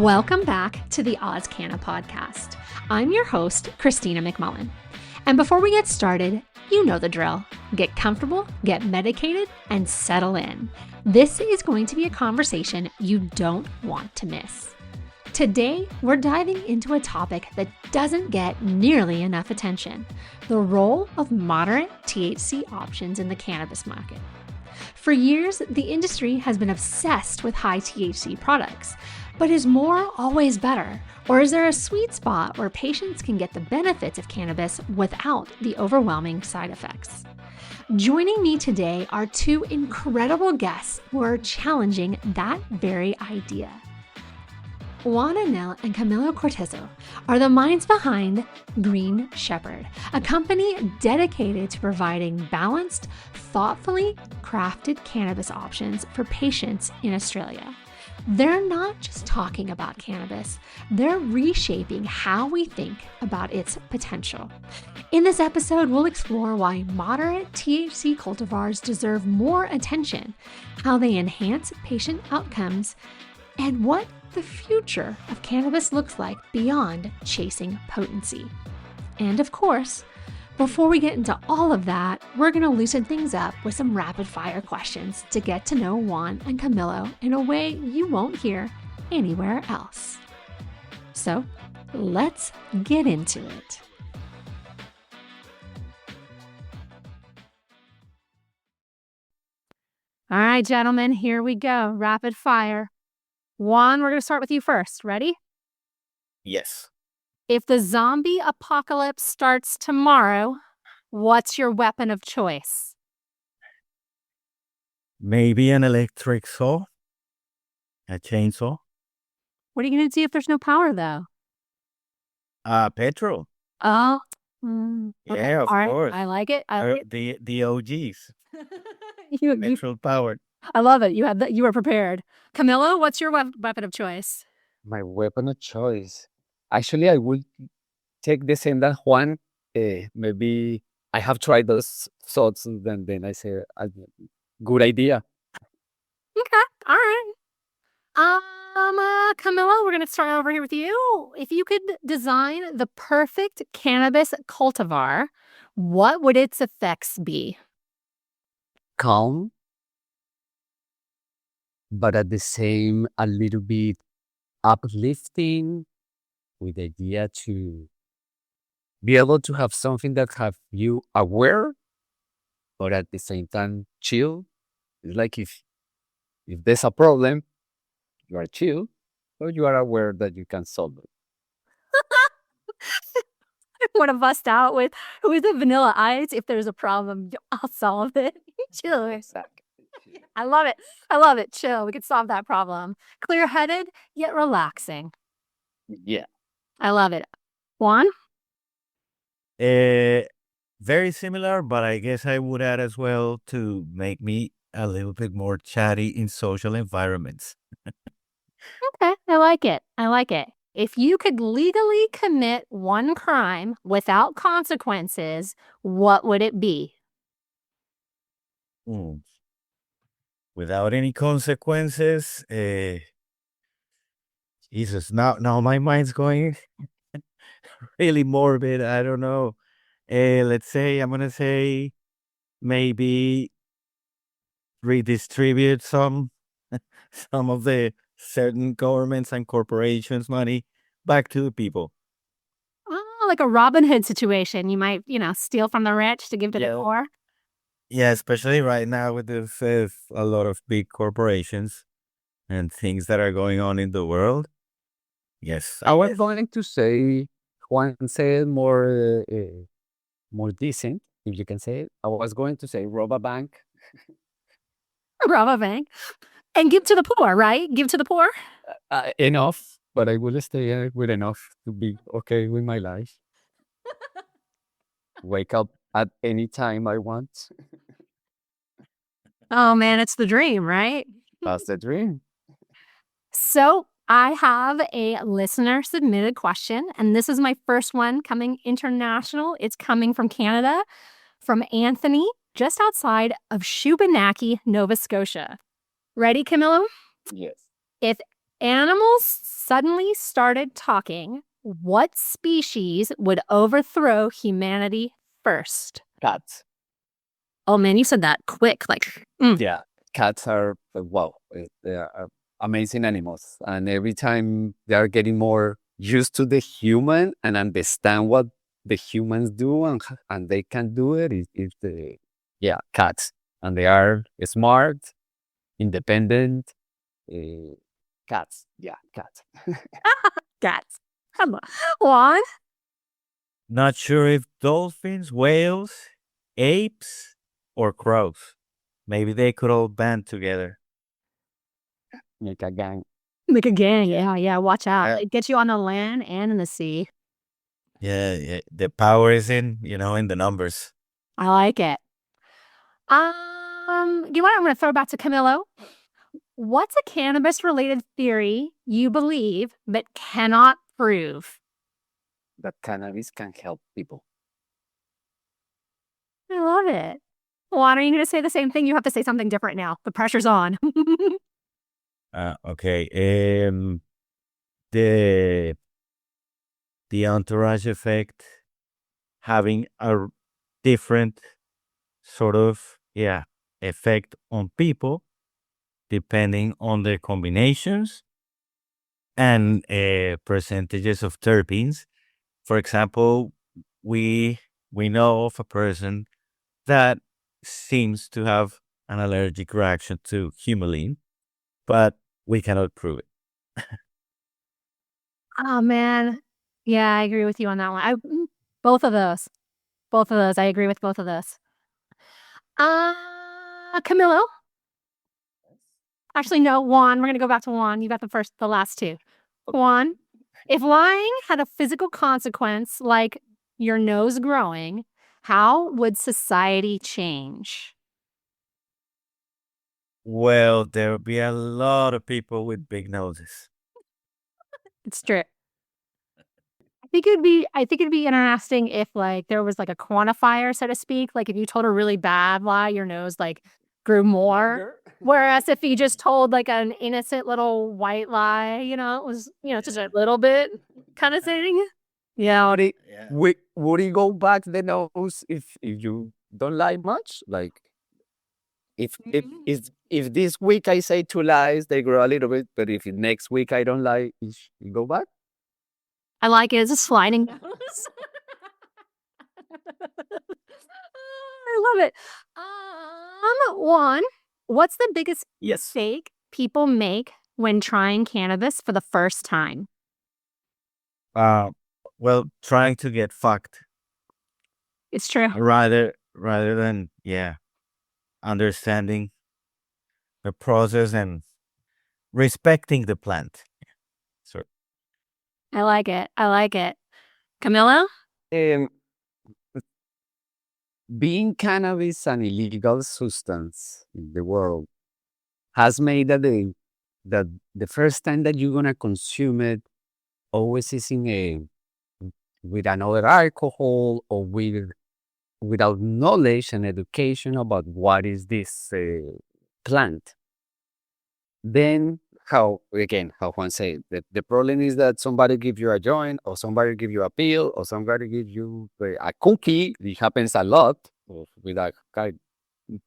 Welcome back to the AusCannaPodcast. I'm your host, Christina McMullen. And before we get started, you know the drill. Get comfortable, get medicated, and settle in. This is going to be a conversation you don't want to miss. Today, we're diving into a topic that doesn't get nearly enough attention: the role of moderate THC options in the cannabis market. For years, the industry has been obsessed with high THC products. But is more always better? Or is there a sweet spot where patients can get the benefits of cannabis without the overwhelming side effects? Joining me today are two incredible guests who are challenging that very idea. Juan and Camilo Cortissoz are the minds behind Green Shepherd, a company dedicated to providing balanced, thoughtfully crafted cannabis options for patients in Australia. They're not just talking about cannabis, they're reshaping how we think about its potential. In this episode, we'll explore why moderate THC cultivars deserve more attention, how they enhance patient outcomes, and what the future of cannabis looks like beyond chasing potency. And of course, before we get into all of that, we're going to loosen things up with some rapid fire questions to get to know Juan and Camilo in a way you won't hear anywhere else. So let's get into it. All right, gentlemen, here we go. Rapid fire. Juan, we're going to start with you first. Ready? Yes. If the zombie apocalypse starts tomorrow, what's your weapon of choice? Maybe an electric saw, a chainsaw. What are you going to do if there's no power, though? Petrol. Oh. Yeah, Okay. of All right. course. I like it. The OGs. you, Petrol powered. I love it. You were prepared. Camilo, what's your weapon of choice? My weapon of choice. Actually, I would take the same that Juan. Maybe I have tried those thoughts, and then I say, good idea. Okay. All right. Camilo, we're going to start over here with you. If you could design the perfect cannabis cultivar, what would its effects be? Calm, but at the same, a little bit uplifting, with the idea to be able to have something that have you aware, but at the same time chill. It's like if there's a problem, you are chill, but you are aware that you can solve it. Want to bust out with who is it? Vanilla Ice. If there's a problem, I'll solve it. Chill. Exactly. I love it. I love it. Chill. We could solve that problem. Clear-headed yet relaxing. Yeah. I love it. Juan? Very similar, but I guess I would add as well to make me a little bit more chatty in social environments. Okay. I like it. I like it. If you could legally commit one crime without consequences, what would it be? Without any consequences, Jesus, now my mind's going really morbid. I don't know. Let's say I'm gonna say maybe redistribute some of the certain governments and corporations' money back to the people. Oh, like a Robin Hood situation. You might, steal from the rich to give to the poor. Yeah, especially right now with a lot of big corporations and things that are going on in the world. Yes. I was going to say, Juan said more decent, if you can say it. I was going to say rob a bank. Rob a bank. And give to the poor, right? Give to the poor? Enough, but I will stay with enough to be okay with my life. Wake up at any time I want. Oh, man, it's the dream, right? That's the dream. So I have a listener submitted question, and this is my first one coming international. It's coming from Canada, from Anthony, just outside of Shubenacadie, Nova Scotia. Ready, Camilo? Yes. If animals suddenly started talking, what species would overthrow humanity first? Cats. Oh man, you said that quick. Like, Yeah, cats are wow. They are amazing animals, and every time they are getting more used to the human and understand what the humans do, and they can do it. Is the cats, and they are smart, independent. Cats, yeah, cats. cats. Come on. Juan? Not sure if dolphins, whales, apes, or crows. Maybe they could all band together. Make a gang. Like a gang. Yeah. Watch out. I- It gets you on the land and in the sea. Yeah, the power is in the numbers. I like it. You know what? I'm going to throw it back to Camilo. What's a cannabis-related theory you believe but cannot prove? That cannabis can help people. I love it. Juan, are you going to say the same thing? You have to say something different now. The pressure's on. Okay. The entourage effect having a different sort of effect on people depending on the combinations and percentages of terpenes. For example, we know of a person that seems to have an allergic reaction to humulene, but we cannot prove it. Oh, man. Yeah, I agree with you on that one. Both of those. I agree with both of those. Camilo? Actually, no, Juan. We're going to go back to Juan. You got the last two. Juan, if lying had a physical consequence like your nose growing, how would society change? Well, there will be a lot of people with big noses. It's true. I think it'd be interesting if like there was like a quantifier, so to speak. Like if you told a really bad lie, your nose like grew more. Whereas if you just told like an innocent little white lie, it was, just a little bit kind of thing. Yeah. Would it go back the nose if you don't lie much? Like if this week I say 2 lies, they grow a little bit, but if next week I don't lie, it go back? I like it. It's a sliding nose. I love it. Juan, what's the biggest mistake people make when trying cannabis for the first time? Well, trying to get fucked It's true. rather than understanding the process and respecting the plant. So I like it. Camilla? Um, being cannabis an illegal substance in the world has made that the first time that you're gonna consume it always is with another alcohol or without knowledge and education about what is this plant. Then how Juan said, the problem is that somebody give you a joint or somebody give you a pill or somebody give you a cookie. It happens a lot with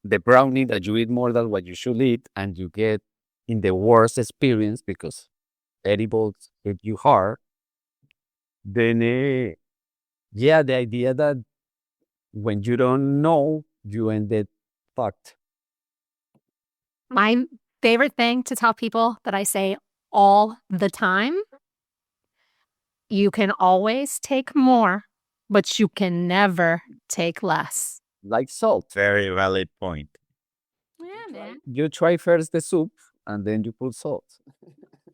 the brownie that you eat more than what you should eat, and you get in the worst experience because edibles hit you hard. Then the idea that when you don't know, you ended fucked. My favorite thing to tell people that I say all the time, you can always take more, but you can never take less. Like salt. very valid point. Yeah, man. You try first the soup and then you put salt.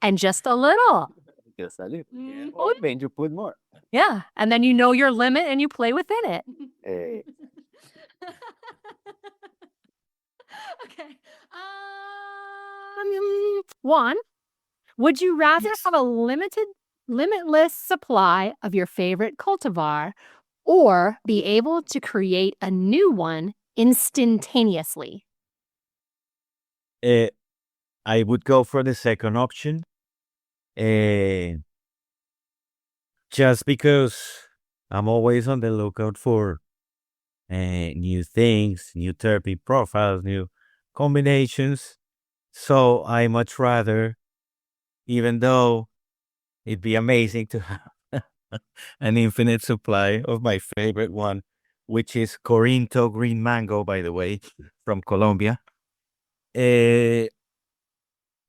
And just a little. Just a little. Mhm. Or then you put more. Yeah. And then you know your limit and you play within it. Eh, Okay. Juan, would you rather have a limitless supply of your favorite cultivar or be able to create a new one instantaneously? I would go for the second option Uh, just because I'm always on the lookout for new things, new therapy profiles, new combinations. So I much rather, even though it'd be amazing to have an infinite supply of my favorite one, which is Corinto green mango, by the way, from Colombia. Uh,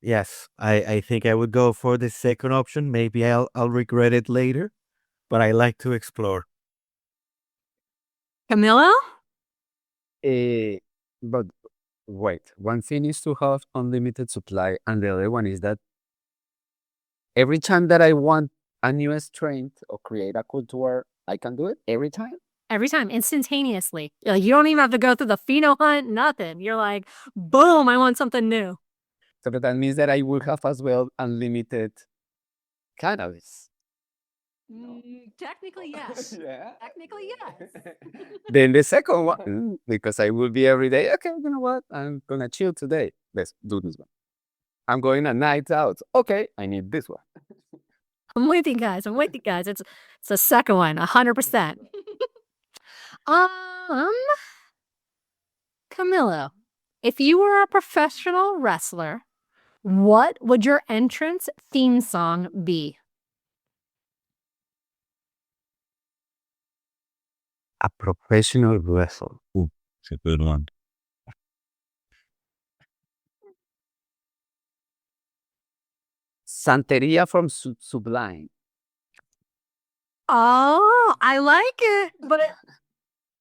yes, I think I would go for the second option. Maybe I'll regret it later, but I like to explore. Camilo? But wait, one thing is to have unlimited supply, and the other one is that every time that I want a new strength or create a cultivar, I can do it every time. Every time, instantaneously. Like, you don't even have to go through the pheno hunt, nothing. You're like, boom, I want something new. So that means that I will have as well unlimited cannabis. Technically, yes. Yeah. Technically, yes. Then the second one, because I will be every day. Okay, you know what? I'm gonna chill today. Let's do this one. I'm going a night out. Okay, I need this one. I'm with you guys. I'm with you guys. It's the second one, 100%. Camilo, if you were a professional wrestler, what would your entrance theme song be? A professional wrestler. Ooh, it's a good one. Santeria from Sublime. Oh, I like it. But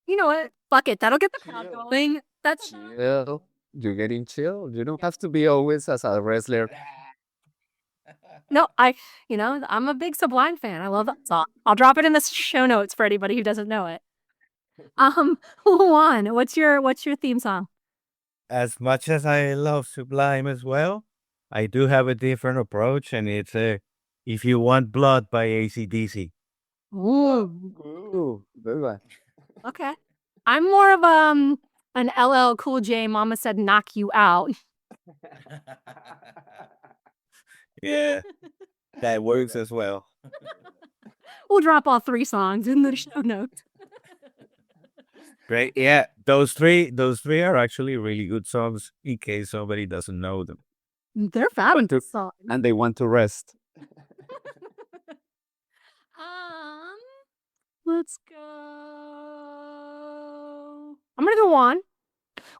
you know what? Fuck it. That'll get the crowd going. That's Chill. You're getting chill. You don't have to be always as a wrestler. no, I'm a big Sublime fan. I love that song. I'll drop it in the show notes for anybody who doesn't know it. Juan, what's your theme song? As much as I love Sublime as well, I do have a different approach, and it's If You Want Blood by AC/DC. Ooh, Ooh, good one. okay. I'm more of an LL Cool J Mama Said Knock You Out. Yeah, that works as well. We'll drop all 3 songs in the show notes. Great. Yeah, those three are actually really good songs in case somebody doesn't know them. They're fabulous songs. And they want to rest. Let's go. I'm gonna go on.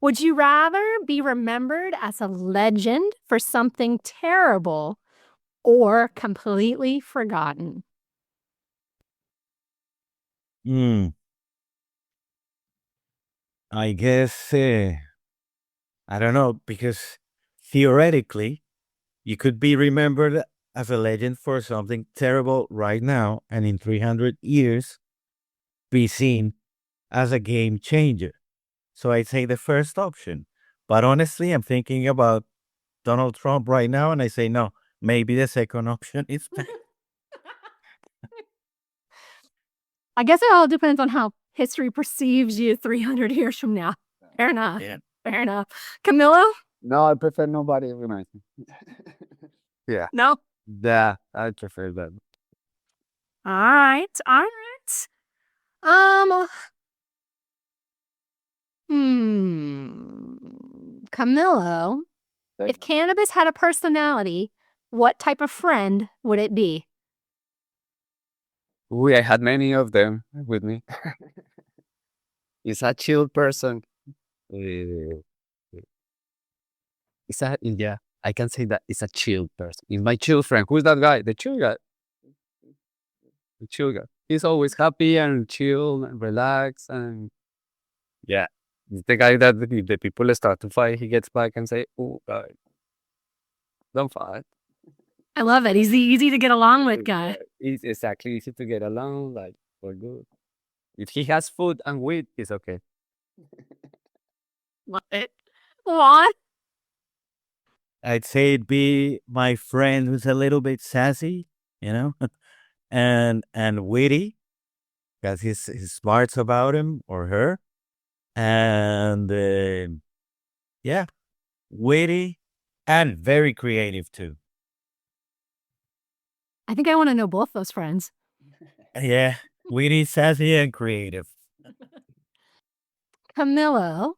Would you rather be remembered as a legend for something terrible or completely forgotten? I guess I don't know, because theoretically you could be remembered as a legend for something terrible right now, and in 300 years be seen as a game changer. So I'd say the first option. But honestly, I'm thinking about Donald Trump right now, and I say no. Maybe the second option is better. I guess it all depends on how history perceives you 300 years from now. Fair enough. Yeah. Fair enough. Camilo? No, I prefer nobody reminds me. Yeah. No. Yeah, I prefer that. All right. All right. Camilo, if cannabis had a personality, what type of friend would it be? I had many of them with me. He's a chill person. Uh, yeah, I can say that it's a chill person. He's my chill friend. Who's that guy? The chill guy. The chill guy. He's always happy and chill and relaxed, and yeah, he's the guy that if the people start to fight, he gets back and say, "Oh, God, don't fight." I love it. He's the easy to get along with guy. It's exactly easy to get along. Like, we're good. If he has food and weed, it's okay. Love it. What? I'd say it'd be my friend who's a little bit sassy, you know, and witty, because he's smarts about him or her, and yeah, witty and very creative too. I think I want to know both those friends. Yeah, witty, sassy, and creative. Camilo,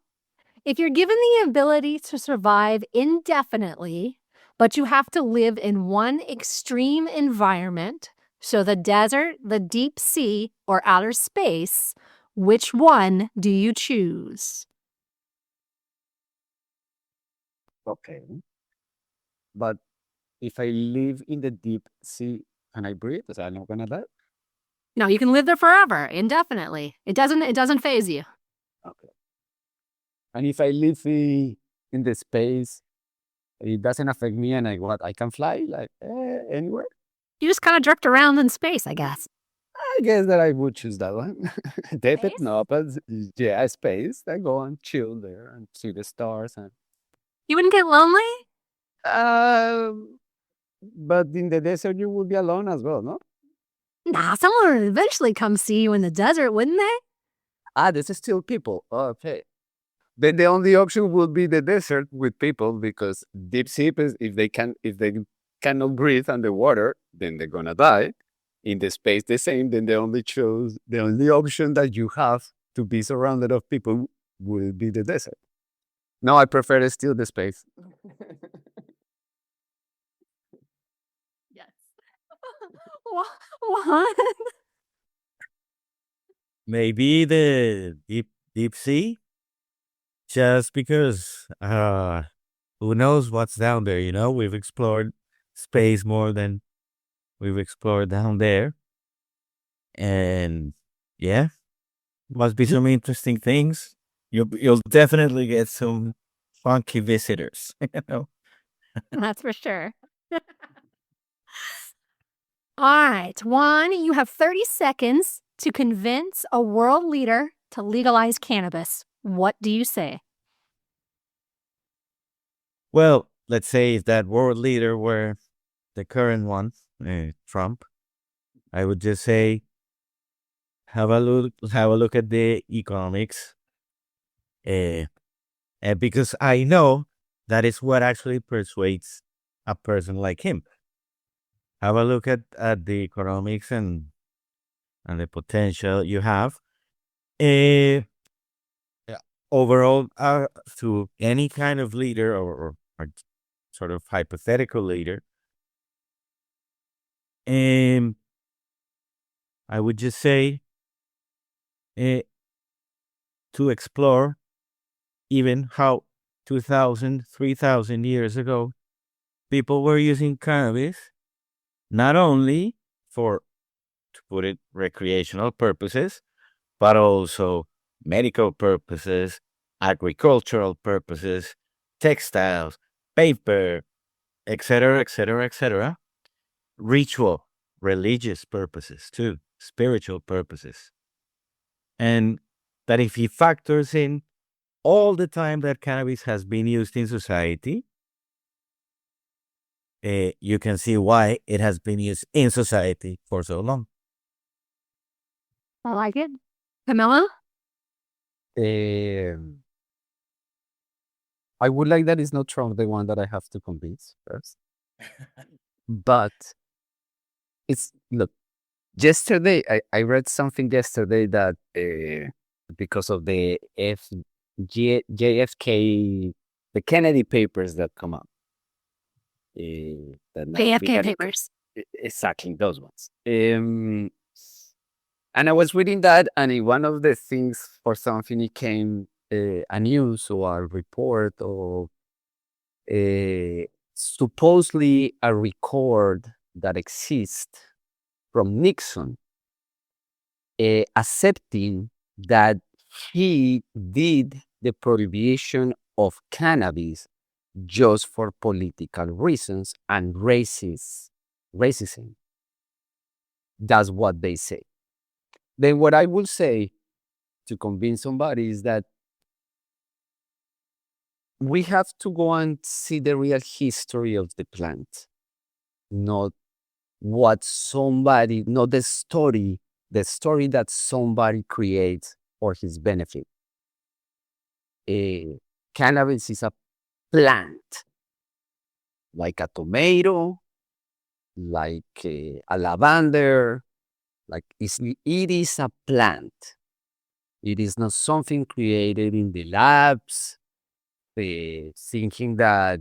if you're given the ability to survive indefinitely, but you have to live in one extreme environment, so the desert, the deep sea, or outer space, which one do you choose? Okay. But if I live in the deep sea, can I breathe? Is I'm not gonna die? No, you can live there forever, indefinitely. It doesn't phase you. Okay. And if I live in the space, it doesn't affect me, and I can fly like anywhere. You just kind of drift around in space, I guess. I guess that I would choose that one. Desert, Space? no, but yeah, space. I go and chill there and see the stars and. You wouldn't get lonely? But in the desert, you will be alone as well, no? Nah, someone would eventually come see you in the desert, wouldn't they? This is still people. Okay. Then the only option would be the desert with people because deep sea is if they cannot breathe underwater, then they're gonna die. In the space the same, then the only option that you have to be surrounded of people will be the desert. No, I prefer still the space. Yes. What? Maybe the deep sea, just because who knows what's down there? You know, we've explored space more than we've explored down there, and yeah, must be some interesting things. You'll definitely get some funky visitors. You know. That's for sure. All right, Juan, you have 30 seconds to convince a world leader to legalize cannabis. What do you say? Well, let's say if that world leader were the current one, Trump, I would just say have a look at the economics, uh, because I know that is what actually persuades a person like him. Have a look at the economics and the potential you have. Uh, yeah, overall, to any kind of leader or sort of hypothetical leader, I would just say uh, to explore even how 2,000, 3,000 years ago, people were using cannabis not only for, to put it, recreational purposes, but also medical purposes, agricultural purposes, textiles, paper, etc., etc., etc., ritual, religious purposes too, spiritual purposes. And that if he factors in all the time that cannabis has been used in society, you can see why it has been used in society for so long. I like it. Camilla? I would like that it's not Trump the one that I have to convince first. But it's look, yesterday I read something yesterday that because of the JFK, the Kennedy papers that come up. That we JFK had- papers. Exactly, those ones. And I was reading that, and in one of the things for something, it came a news or a report or supposedly a record that exists from Nixon accepting that he did the prohibition of cannabis just for political reasons and racism. That's what they say. Then what I will say to convince somebody is that we have to go and see the real history of the plant, not what somebody, not the story that somebody creates for his benefit. Cannabis is a plant, like a tomato, like a lavender. Like it is a plant. It is not something created in the labs, thinking that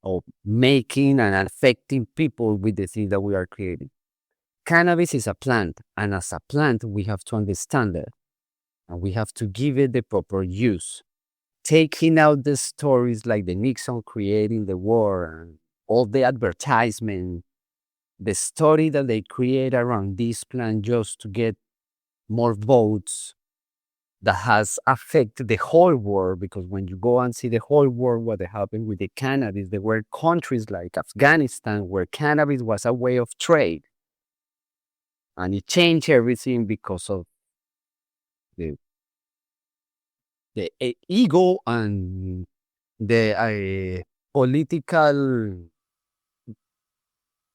or making and affecting people with the thing that we are creating. Cannabis is a plant, and as a plant, we have to understand it, and we have to give it the proper use. Taking out the stories like the Nixon creating the war and all the advertisement, the story that they create around this plant just to get more votes that has affected the whole world, because when you go and see the whole world, what happened with the cannabis, there were countries like Afghanistan where cannabis was a way of trade. And it changed everything because of the, the ego and the political,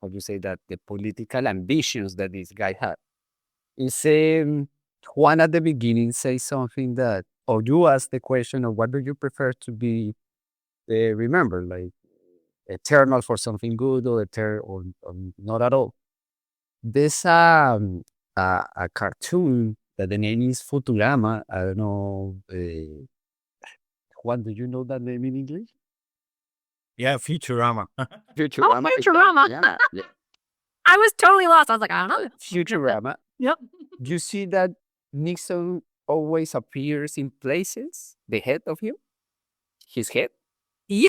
how do you say that, the political ambitions that this guy had. It's Juan at the beginning say something that, or you ask the question of what do you prefer to be remembered, like eternal for something good or or not at all. There's a cartoon that the name is Futurama. I don't know, Juan, do you know that name in English? Yeah, Futurama. Futurama. Futurama. Yeah. I was totally lost. I was like, I don't know. Futurama. Yep. You see that Nixon always appears in places, the head of him, his head. Yeah.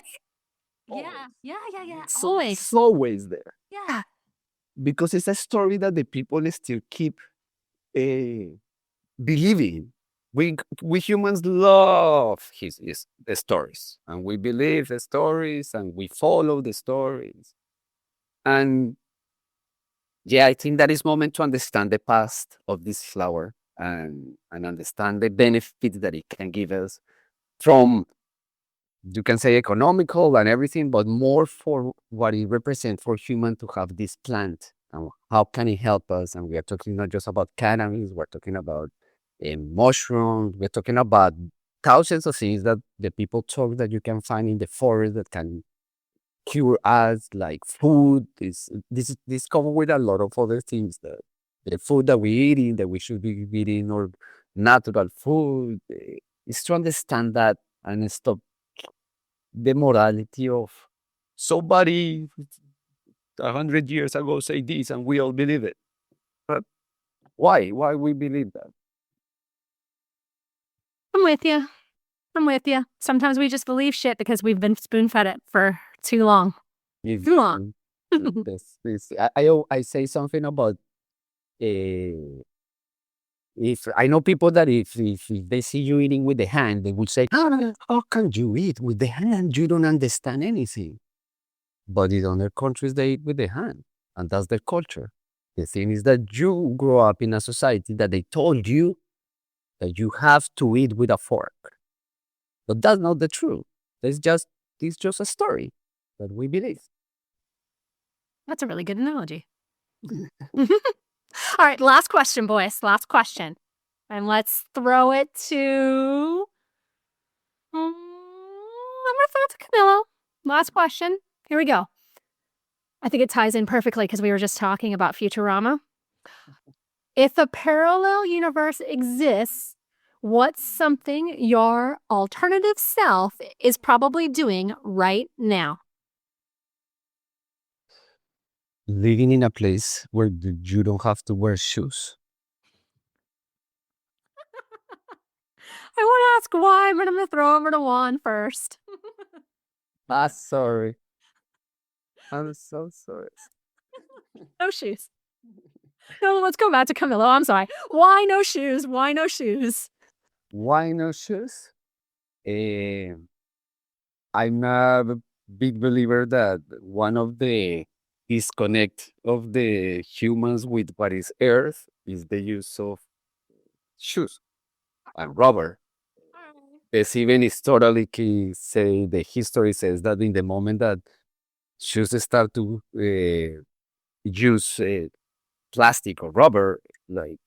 Always. Yeah. So it's always there. Yeah. Because it's a story that the people still keep believing. We humans love his the stories, and we believe the stories, and we follow the stories. And yeah, I think that is moment to understand the past of this flower and understand the benefits that it can give us from, you can say, economical and everything, but more for what it represents for human to have this plant and how can it help us. And we are talking not just about cannabis, we're talking about mushrooms, we're talking about thousands of things that the people talk that you can find in the forest that can cure us, like food. This covered with a lot of other things, that the food that we eating, that we should be eating, or natural food, is to understand that and stop the morality of somebody 100 years ago say this and we all believe it. But why we believe that? I'm with you. Sometimes we just believe shit because we've been spoon fed it for too long. If, Too long. I say something about if I know people that if they see you eating with the hand, they would say, how can you eat with the hand? You don't understand anything. But in other countries, they eat with the hand, and that's their culture. The thing is that you grow up in a society that they told you that you have to eat with a fork. But that's not the truth. It's just a story that we believe. That's a really good analogy. All right, last question, boys. Last question. And let's throw it to... I'm going to throw it to Camilo. Last question. Here we go. I think it ties in perfectly because we were just talking about Futurama. If a parallel universe exists, what's something your alternative self is probably doing right now? Living in a place where you don't have to wear shoes. I want to ask why, but I'm going to throw over to Juan first. Sorry. I'm so sorry. No shoes. No, let's go back to Camilo. I'm sorry. Why no shoes? Why no shoes? Why no shoes? I'm a big believer that one of the disconnect of the humans with what is earth is the use of shoes and rubber. It's even historically say the history says that in the moment that shoes start to use plastic or rubber, like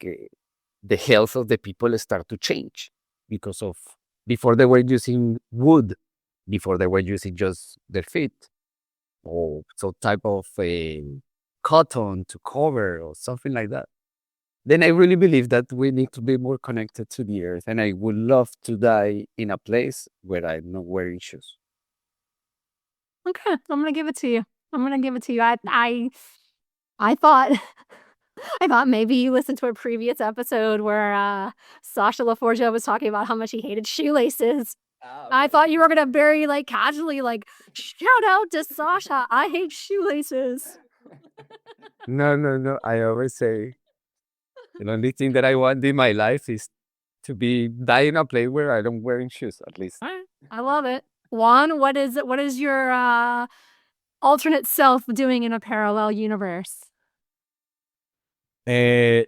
the health of the people start to change because of before they were using wood, before they were using just their feet. or some type of cotton to cover or something like that, then I really believe that we need to be more connected to the earth. And I would love to die in a place where I'm not wearing shoes. Okay, I'm gonna give it to you. I thought I thought maybe you listened to a previous episode where Sasha LaForgia was talking about how much he hated shoelaces. I thought you were gonna very like casually like shout out to Sasha. I hate shoelaces. No. I always say the only thing that I want in my life is to be die in a place where I don't wearing shoes, at least. All right, I love it. Juan, what is your alternate self doing in a parallel universe? Thinking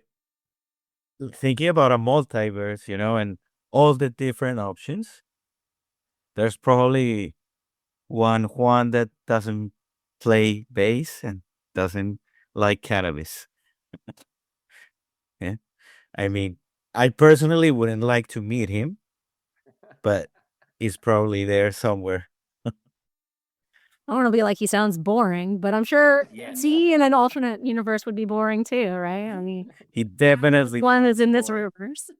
about a multiverse, and all the different options, there's probably one Juan that doesn't play bass and doesn't like cannabis. Yeah. I mean, I personally wouldn't like to meet him, but he's probably there somewhere. I don't want to be like he sounds boring, but I'm sure he in an alternate universe would be boring too, right? I mean, He definitely one is in this boring. universe.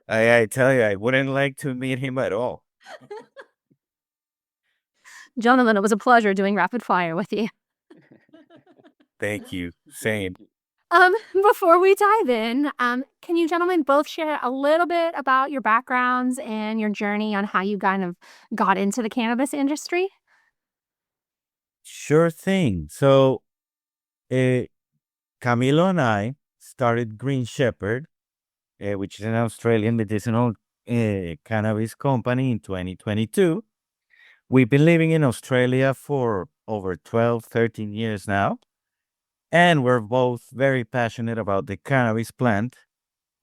I tell you, I wouldn't like to meet him at all. Gentlemen, it was a pleasure doing rapid fire with you. Thank you. Same. Before we dive in, can you gentlemen both share a little bit about your backgrounds and your journey on how you kind of got into the cannabis industry? Sure thing. So, Camilo and I started Green Shepherd, which is an Australian medicinal cannabis company, in 2022. We've been living in Australia for over 12, 13 years now, and we're both very passionate about the cannabis plant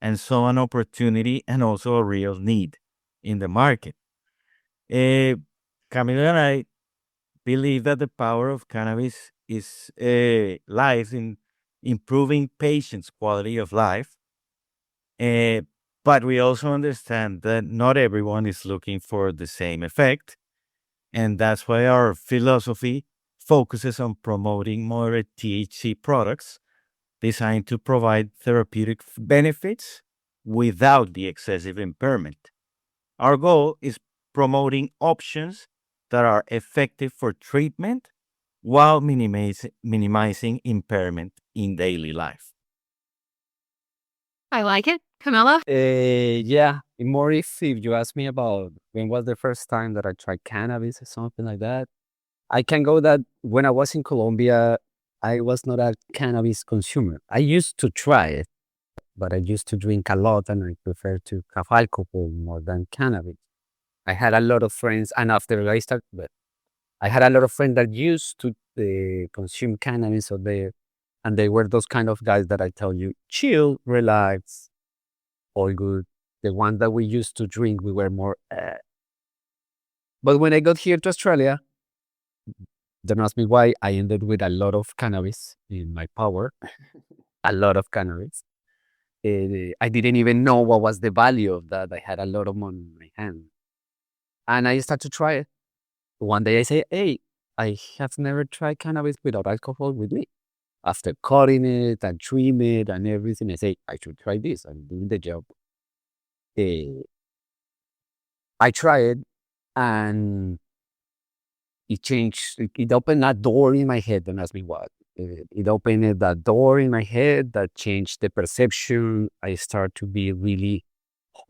and saw an opportunity and also a real need in the market. Camilo and I believe that the power of cannabis lies in improving patients' quality of life. But we also understand that not everyone is looking for the same effect. And that's why our philosophy focuses on promoting moderate THC products designed to provide therapeutic benefits without the excessive impairment. Our goal is promoting options that are effective for treatment while minimizing impairment in daily life. I like it. Camilla? Yeah, more if you ask me about when was the first time that I tried cannabis or something like that, I can go that when I was in Colombia, I was not a cannabis consumer. I used to try it, but I used to drink a lot and I prefer to have alcohol more than cannabis. I had a lot of friends, and after I started, but I had a lot of friends that used to consume cannabis, and they were those kind of guys that I tell you, chill, relax, all good. The ones that we used to drink, we were more. But when I got here to Australia, don't ask me why, I ended with a lot of cannabis in my power, a lot of cannabis. I didn't even know what was the value of that. I had a lot of money in my hand. And I started to try it. One day I say, hey, I have never tried cannabis without alcohol with me. After cutting it and trimming it and everything, I say, I should try this. I'm doing the job. I tried and it changed. It opened a door in my head. Don't ask me what. It opened that door in my head that changed the perception. I start to be really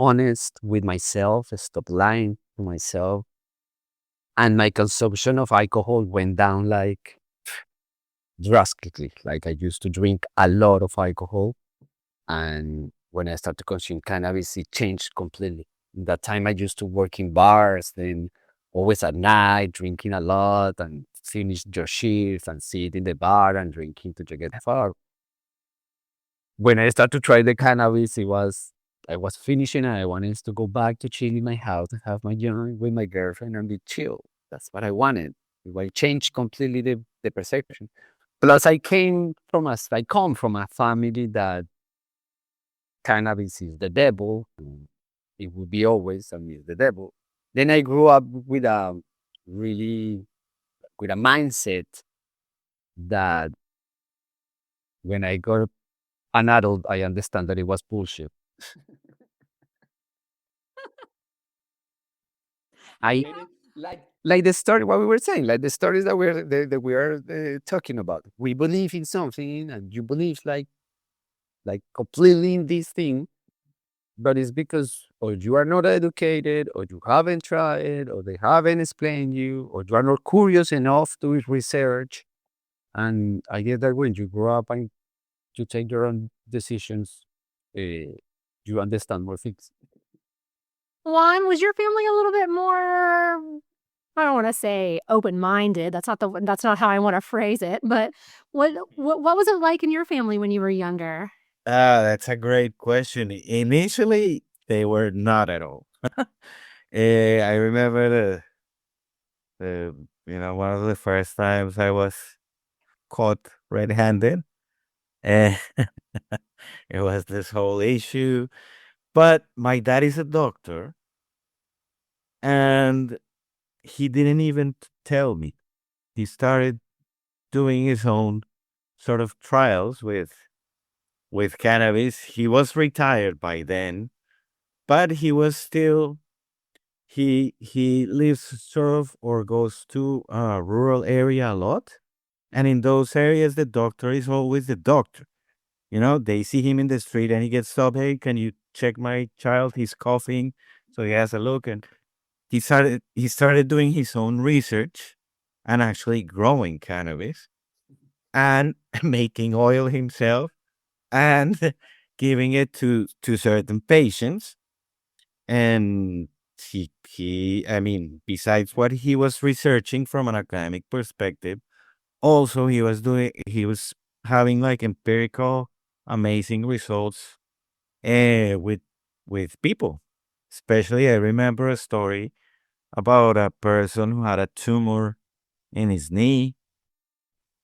honest with myself, stop lying to myself. And my consumption of alcohol went down like drastically. Like I used to drink a lot of alcohol. And when I started to consume cannabis, it changed completely. In that time, I used to work in bars, then always at night, drinking a lot and finish your shift and sit in the bar and drinking to get far. When I started to try the cannabis, I was finishing and I wanted to go back to chill in my house and have my joint with my girlfriend and be chill. That's what I wanted. I changed completely the perception. Plus, I come from a family that cannabis is the devil. It will be always, I mean, the devil. Then I grew up with a really, with a mindset that when I got an adult, I understand that it was bullshit. I like the story, what we were saying, like the stories that we are talking about. We believe in something, and you believe like completely in this thing, but it's because or you are not educated, or you haven't tried, or they haven't explained you, or you are not curious enough to research. And I guess that when you grow up and you take your own decisions, you understand more things. Juan, was your family a little bit more, I don't want to say open-minded. That's not how I want to phrase it. But what was it like in your family when you were younger? That's a great question. Initially, they were not at all. I remember one of the first times I was caught red-handed. And it was this whole issue. But my dad is a doctor, and he didn't even tell me. He started doing his own sort of trials with cannabis. He was retired by then, but he was still he lives sort of or goes to a rural area a lot. And in those areas the doctor is always the doctor. They see him in the street and he gets stopped. Hey, can you check my child? He's coughing. So he has a look, and he started doing his own research and actually growing cannabis and making oil himself and giving it to certain patients. And I mean, besides what he was researching from an academic perspective, also he was having like empirical amazing results with people. Especially, I remember a story about a person who had a tumor in his knee,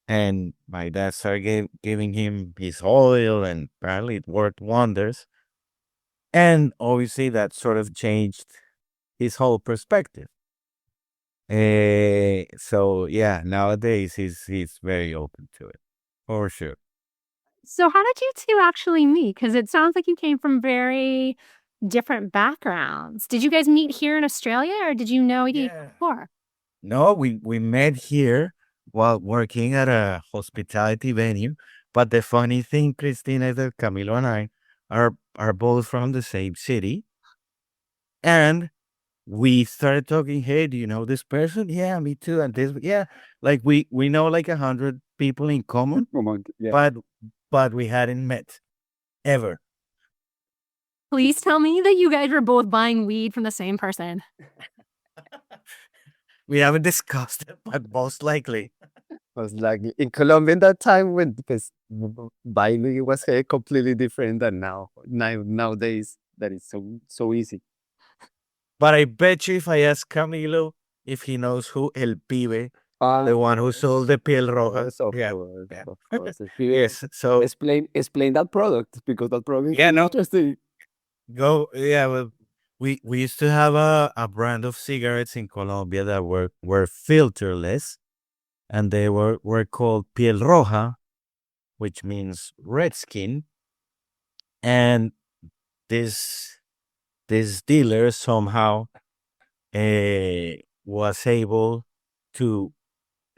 and my dad started giving him his oil, and apparently it worked wonders. And obviously, that sort of changed his whole perspective. So yeah, nowadays he's very open to it, for sure. So how did you two actually meet? Because it sounds like you came from very different backgrounds. Did you guys meet here in Australia, or did you know each other Yeah. before? No, we met here while working at a hospitality venue. But the funny thing, Christina, is that Camilo and I are both from the same city, and we started talking. Hey, do you know this person? Yeah, me too. And this, yeah, like we know like 100 people in common, Yeah. but we hadn't met ever. Please tell me that you guys were both buying weed from the same person. We haven't discussed it, but most likely. Was like in Colombia in that time when because buying was completely different than nowadays that is so easy. But I bet you if I ask Camilo if he knows who El Pibe, the one who sold the piel roja. Yes, of Yeah. course, Yeah. of course. Yes. So Explain that product because that product yeah, is no, interesting. go. Yeah. Well, we used to have a brand of cigarettes in Colombia that were filterless, and they were called piel roja, which means red skin. And this this dealer somehow was able to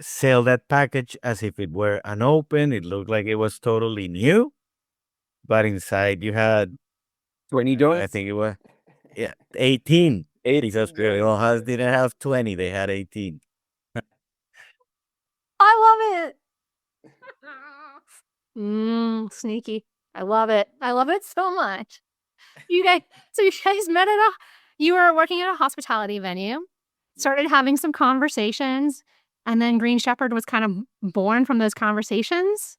sell that package as if it were unopened. It looked like it was totally new, but inside you had, I $20. think it was, yeah, 18. 18. Because Has didn't have 20, they had 18. I love it. Sneaky. I love it. I love it so much. You guys met you were working at a hospitality venue, started having some conversations, and then Green Shepherd was kind of born from those conversations.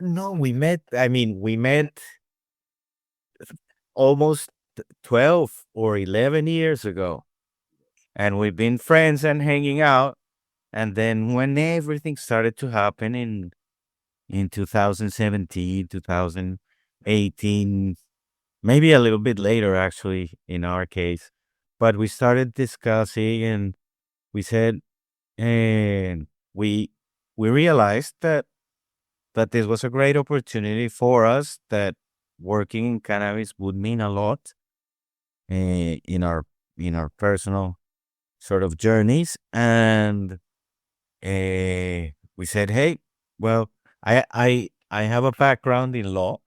No, we met almost 12 or 11 years ago, and we've been friends and hanging out. And then when everything started to happen in 2017, 2018, maybe a little bit later, actually, in our case. But we started discussing, and we said, and we we realized that this was a great opportunity for us, that working in cannabis would mean a lot in our personal sort of journeys. And we said, hey, well, I have a background in law,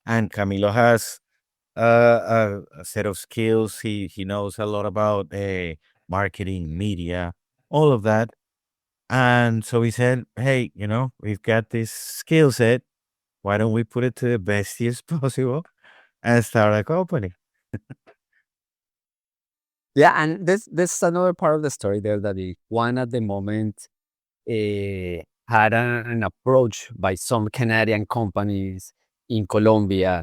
and Camilo has a set of skills. He knows a lot about marketing, media, all of that. And so we said, hey, we've got this skill set. Why don't we put it to the best use possible and start a company? Yeah, and this another part of the story there that Juan at the moment had an approach by some Canadian companies in Colombia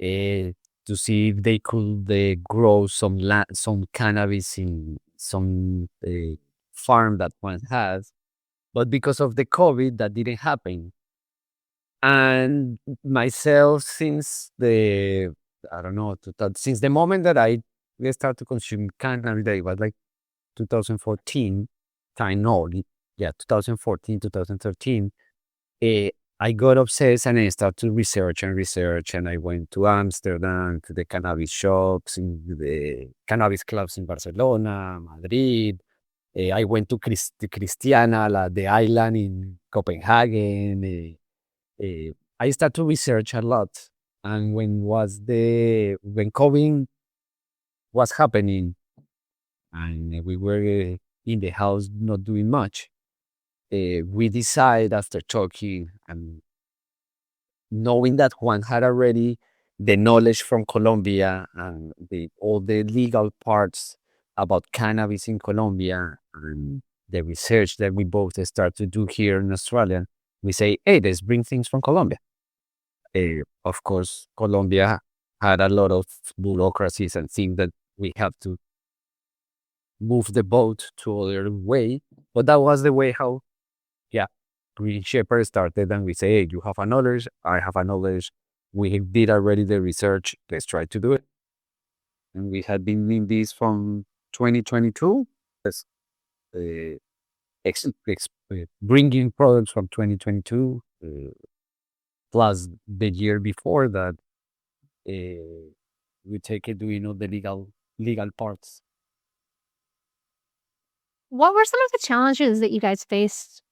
to see if they could grow some cannabis in some farm that one has, but because of the COVID, that didn't happen. And myself, since I don't know, since the moment that I started to consume cannabis, it was like 2014. No, yeah, 2014, 2013. eh, I got obsessed and I started to research and research. And I went to Amsterdam, to the cannabis shops, in the cannabis clubs in Barcelona, Madrid. I went to Christiana, the island in Copenhagen. I started to research a lot. And when COVID was happening and we were in the house not doing much, we decided, after talking and knowing that Juan had already the knowledge from Colombia and all the legal parts about cannabis in Colombia and the research that we both start to do here in Australia, we say, hey, let's bring things from Colombia. Of course, Colombia had a lot of bureaucracies and things that we had to move the boat to other way, but that was the way how, yeah, Green Shepherd started. And we say, hey, you have a knowledge, I have a knowledge, we did already the research, let's try to do it. And we had been in this from 2022. Yes, bringing products from 2022, plus the year before that, we take it doing all the legal parts. What were some of the challenges that you guys faced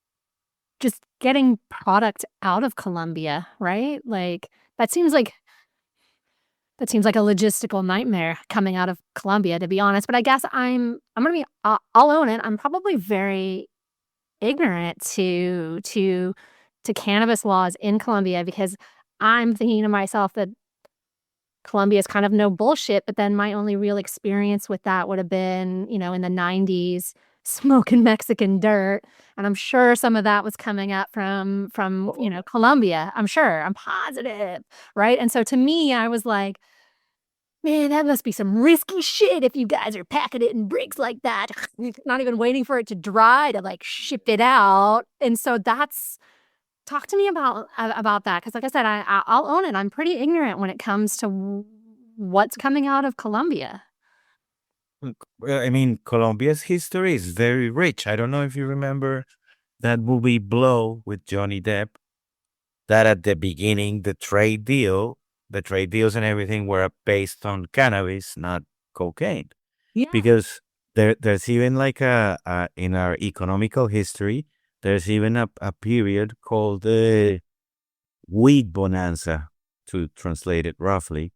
just getting product out of Colombia, right? Like that seems like a logistical nightmare coming out of Colombia, to be honest. But I guess I'll own it. I'm probably very ignorant to cannabis laws in Colombia, because I'm thinking to myself that Colombia is kind of no bullshit, but then my only real experience with that would have been, in the 90s, smoking Mexican dirt. And I'm sure some of that was coming up from Colombia. I'm sure. I'm positive, right? And so to me, I was like, man, that must be some risky shit if you guys are packing it in bricks like that. Not even waiting for it to dry to like ship it out. And so talk to me about that, because like I said, I'll own it. I'm pretty ignorant when it comes to what's coming out of Colombia. Well, I mean, Colombia's history is very rich. I don't know if you remember that movie Blow with Johnny Depp, that at the beginning, the trade deals and everything were based on cannabis, not cocaine. Yeah. Because there's even like in our economical history, there's even a period called the weed bonanza, to translate it roughly,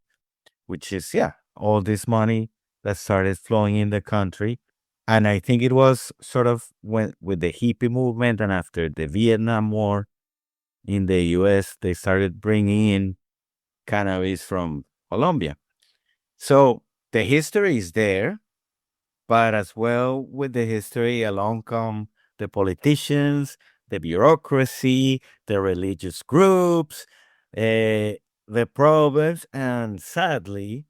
which is, yeah, all this money that started flowing in the country. And I think it was sort of with the hippie movement and after the Vietnam War in the US, they started bringing in cannabis from Colombia. So the history is there, but as well with the history, along come the politicians, the bureaucracy, the religious groups, the problems, and sadly,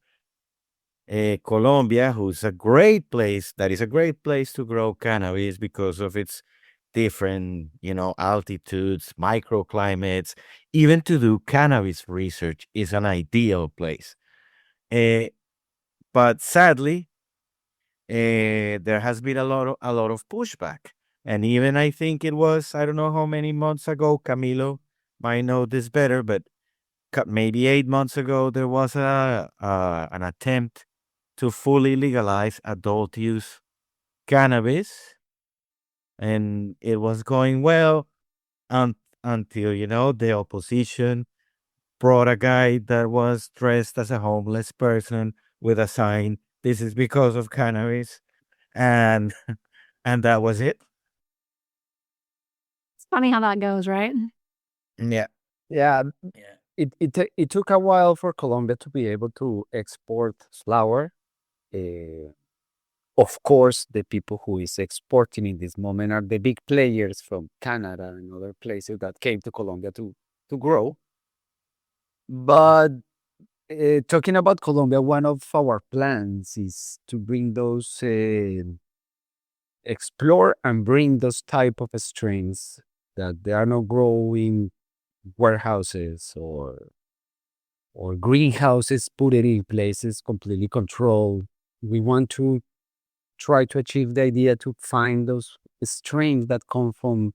Colombia, who's a great place, that is a great place to grow cannabis because of its different, altitudes, microclimates, even to do cannabis research is an ideal place. But sadly, there has been a lot of pushback And even I think it was, I don't know how many months ago, Camilo might know this better, but maybe 8 months ago, there was an attempt to fully legalize adult use cannabis, and it was going well until, the opposition brought a guy that was dressed as a homeless person with a sign, "This is because of cannabis," and and that was it. It's funny how that goes, right? Yeah. Yeah, Yeah. it took a while for Colombia to be able to export flour. Of course, the people who is exporting in this moment are the big players from Canada and other places that came to Colombia to grow. But talking about Colombia, one of our plans is to bring those, explore and bring those type of strains that they are not growing warehouses or greenhouses, put it in places completely controlled. We want to try to achieve the idea to find those strains that come from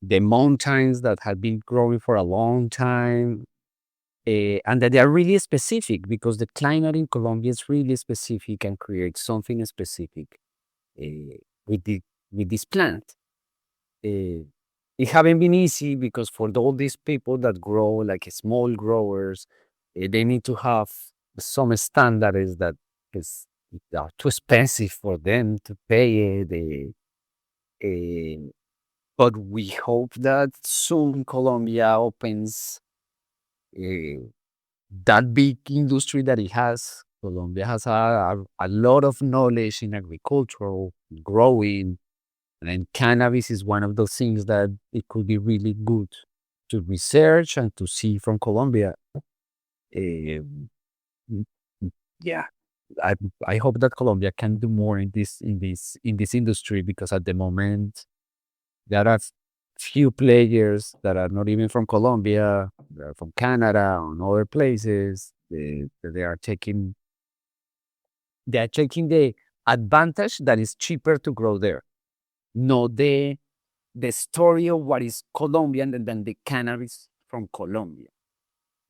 the mountains that have been growing for a long time, and that they are really specific because the climate in Colombia is really specific and creates something specific with with this plant. Uh, it haven't been easy because for all these people that grow like small growers, they need to have some standards that is are too expensive for them to pay it. But we hope that soon Colombia opens uh, that big industry that it has. Colombia has a lot of knowledge in agricultural growing, and cannabis is one of those things that it could be really good to research and to see from Colombia. Um, mm, yeah, I I hope that Colombia can do more in this industry because at the moment there are few players that are not even from Colombia, they are from Canada and other places. They are taking the advantage that is cheaper to grow there, not the story of what is Colombian than the cannabis from Colombia.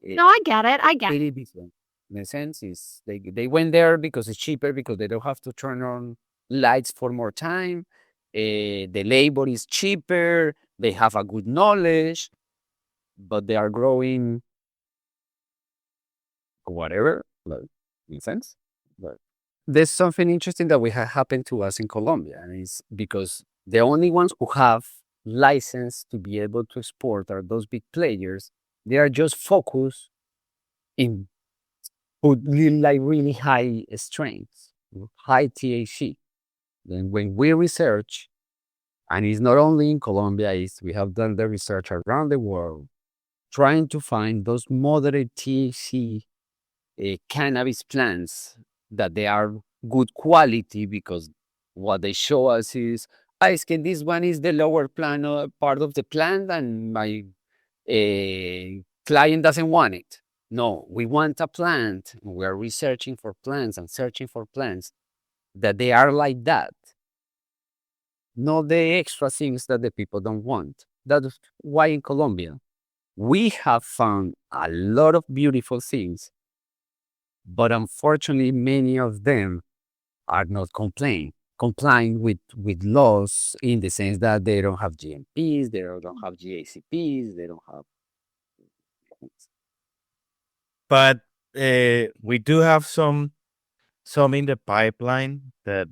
No, I get it. I get it. Very different. In a sense, is they went there because it's cheaper because they don't have to turn on lights for more time. The labor is cheaper. They have a good knowledge, but they are growing whatever. Like, in a sense, but there's something interesting that we have happened to us in Colombia, and it's because the only ones who have license to be able to export are those big players. They are just focused in put like really high strengths, high THC. Then when we research, and it's not only in Colombia, we have done the research around the world, trying to find those moderate THC cannabis plants that they are good quality because what they show us is, this one is the lower plant part of the plant and my client doesn't want it. No, we want a plant. We're researching for plants and searching for plants that they are like that, not the extra things that the people don't want. That's why in Colombia, we have found a lot of beautiful things, but unfortunately, many of them are not complying with laws in the sense that they don't have GMPs, they don't have GACPs, they don't have. But we do have some in the pipeline that,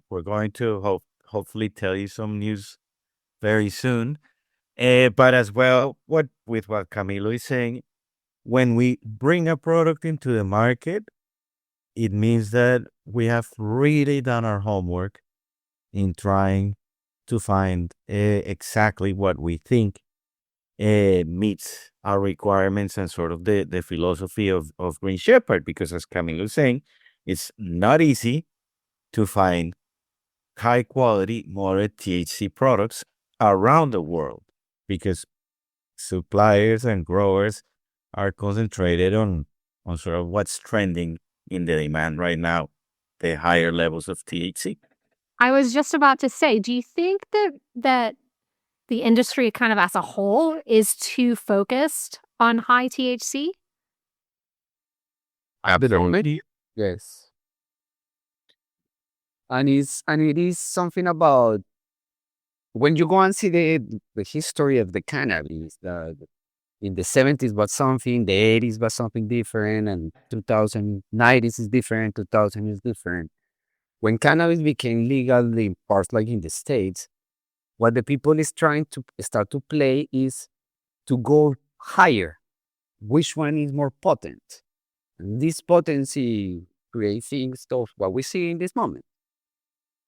we're going to hopefully tell you some news very soon. But as well, what Camilo is saying, when we bring a product into the market, it means that we have really done our homework in trying to find exactly what we think meets our requirements and sort of the philosophy of Green Shepherd. Because as Camilo is saying, it's not easy to find high quality, moderate THC products around the world because suppliers and growers are concentrated on sort of what's trending in the demand right now, the higher levels of THC. I was just about to say, do you think that the industry kind of as a whole is too focused on high THC? Absolutely. Yes. And it is something about when you go and see the history of the cannabis, in the 70s was something, the 80s was something different, and 2090s is different, 2000 is different. When cannabis became legal in parts like in the States, what the people is trying to start to play is to go higher. Which one is more potent? And this potency creates things of what we see in this moment.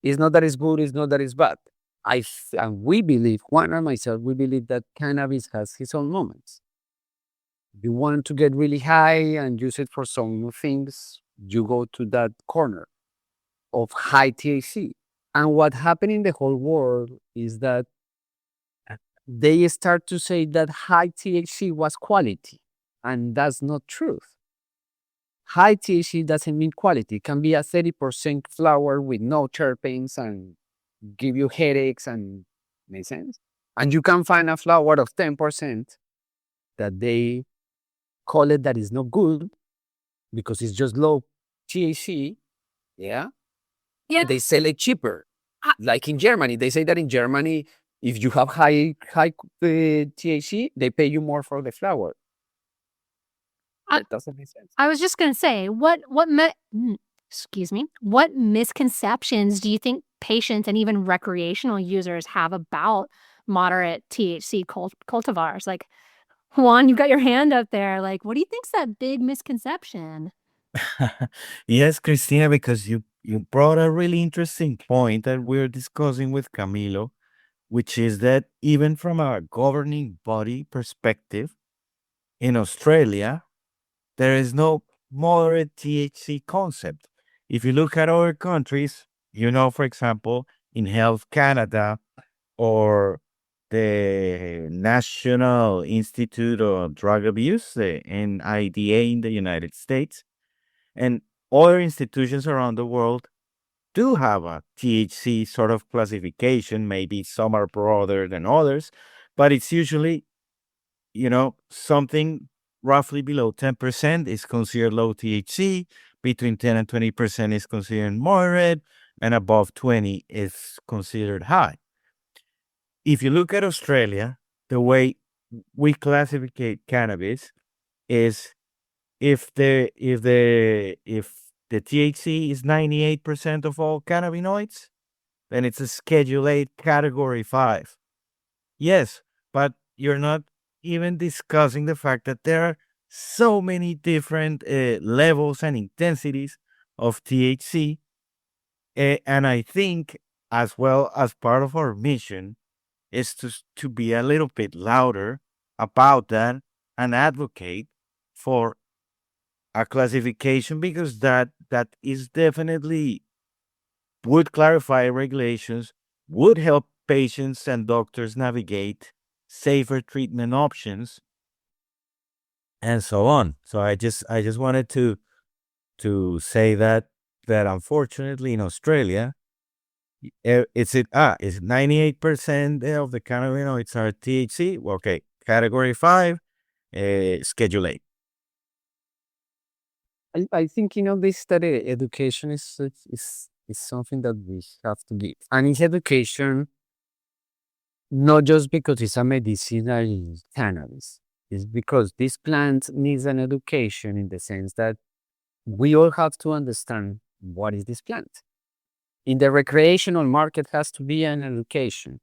It's not that it's good, it's not that it's bad. And we believe, Juan and myself, we believe that cannabis has its own moments. You want to get really high and use it for some things, you go to that corner of high THC. And what happened in the whole world is that they start to say that high THC was quality, and that's not truth. High THC doesn't mean quality. It can be a 30% flower with no terpenes and give you headaches and make sense. And you can find a flower of 10% that they call it that is not good because it's just low THC. Yeah. Yeah. They sell it cheaper. Like in Germany, they say that in Germany, if you have high THC, they pay you more for the flower. It doesn't make sense. I was just going to say, excuse me, what misconceptions do you think patients and even recreational users have about moderate THC cultivars? Like, Juan, you've got your hand up there. Like, what do you think's that big misconception? Yes, Christina, because you brought a really interesting point that we're discussing with Camilo, which is that even from a governing body perspective, in Australia, there is no moderate THC concept. If you look at other countries, for example, in Health Canada or the National Institute of Drug Abuse, the NIDA in the United States, and other institutions around the world do have a THC sort of classification. Maybe some are broader than others, but it's usually, something roughly below 10% is considered low THC, between 10 and 20% is considered moderate, and above 20 is considered high. If you look at Australia, the way we classify cannabis is if the THC is 98% of all cannabinoids, then it's a Schedule 8 Category 5. Yes, but you're not even discussing the fact that there are so many different levels and intensities of THC. And I think, as well as part of our mission, is to be a little bit louder about that and advocate for a classification, because that is definitely would clarify regulations, would help patients and doctors navigate safer treatment options, and so on. So I just wanted to say that unfortunately in Australia, it's 98% of the cannabinoids are THC. Okay, Category 5, Schedule 8. I think this study education is something that we have to give, and it's education not just because it's a medicinal cannabis. It's because this plant needs an education in the sense that we all have to understand what is this plant. In the recreational market has to be an education.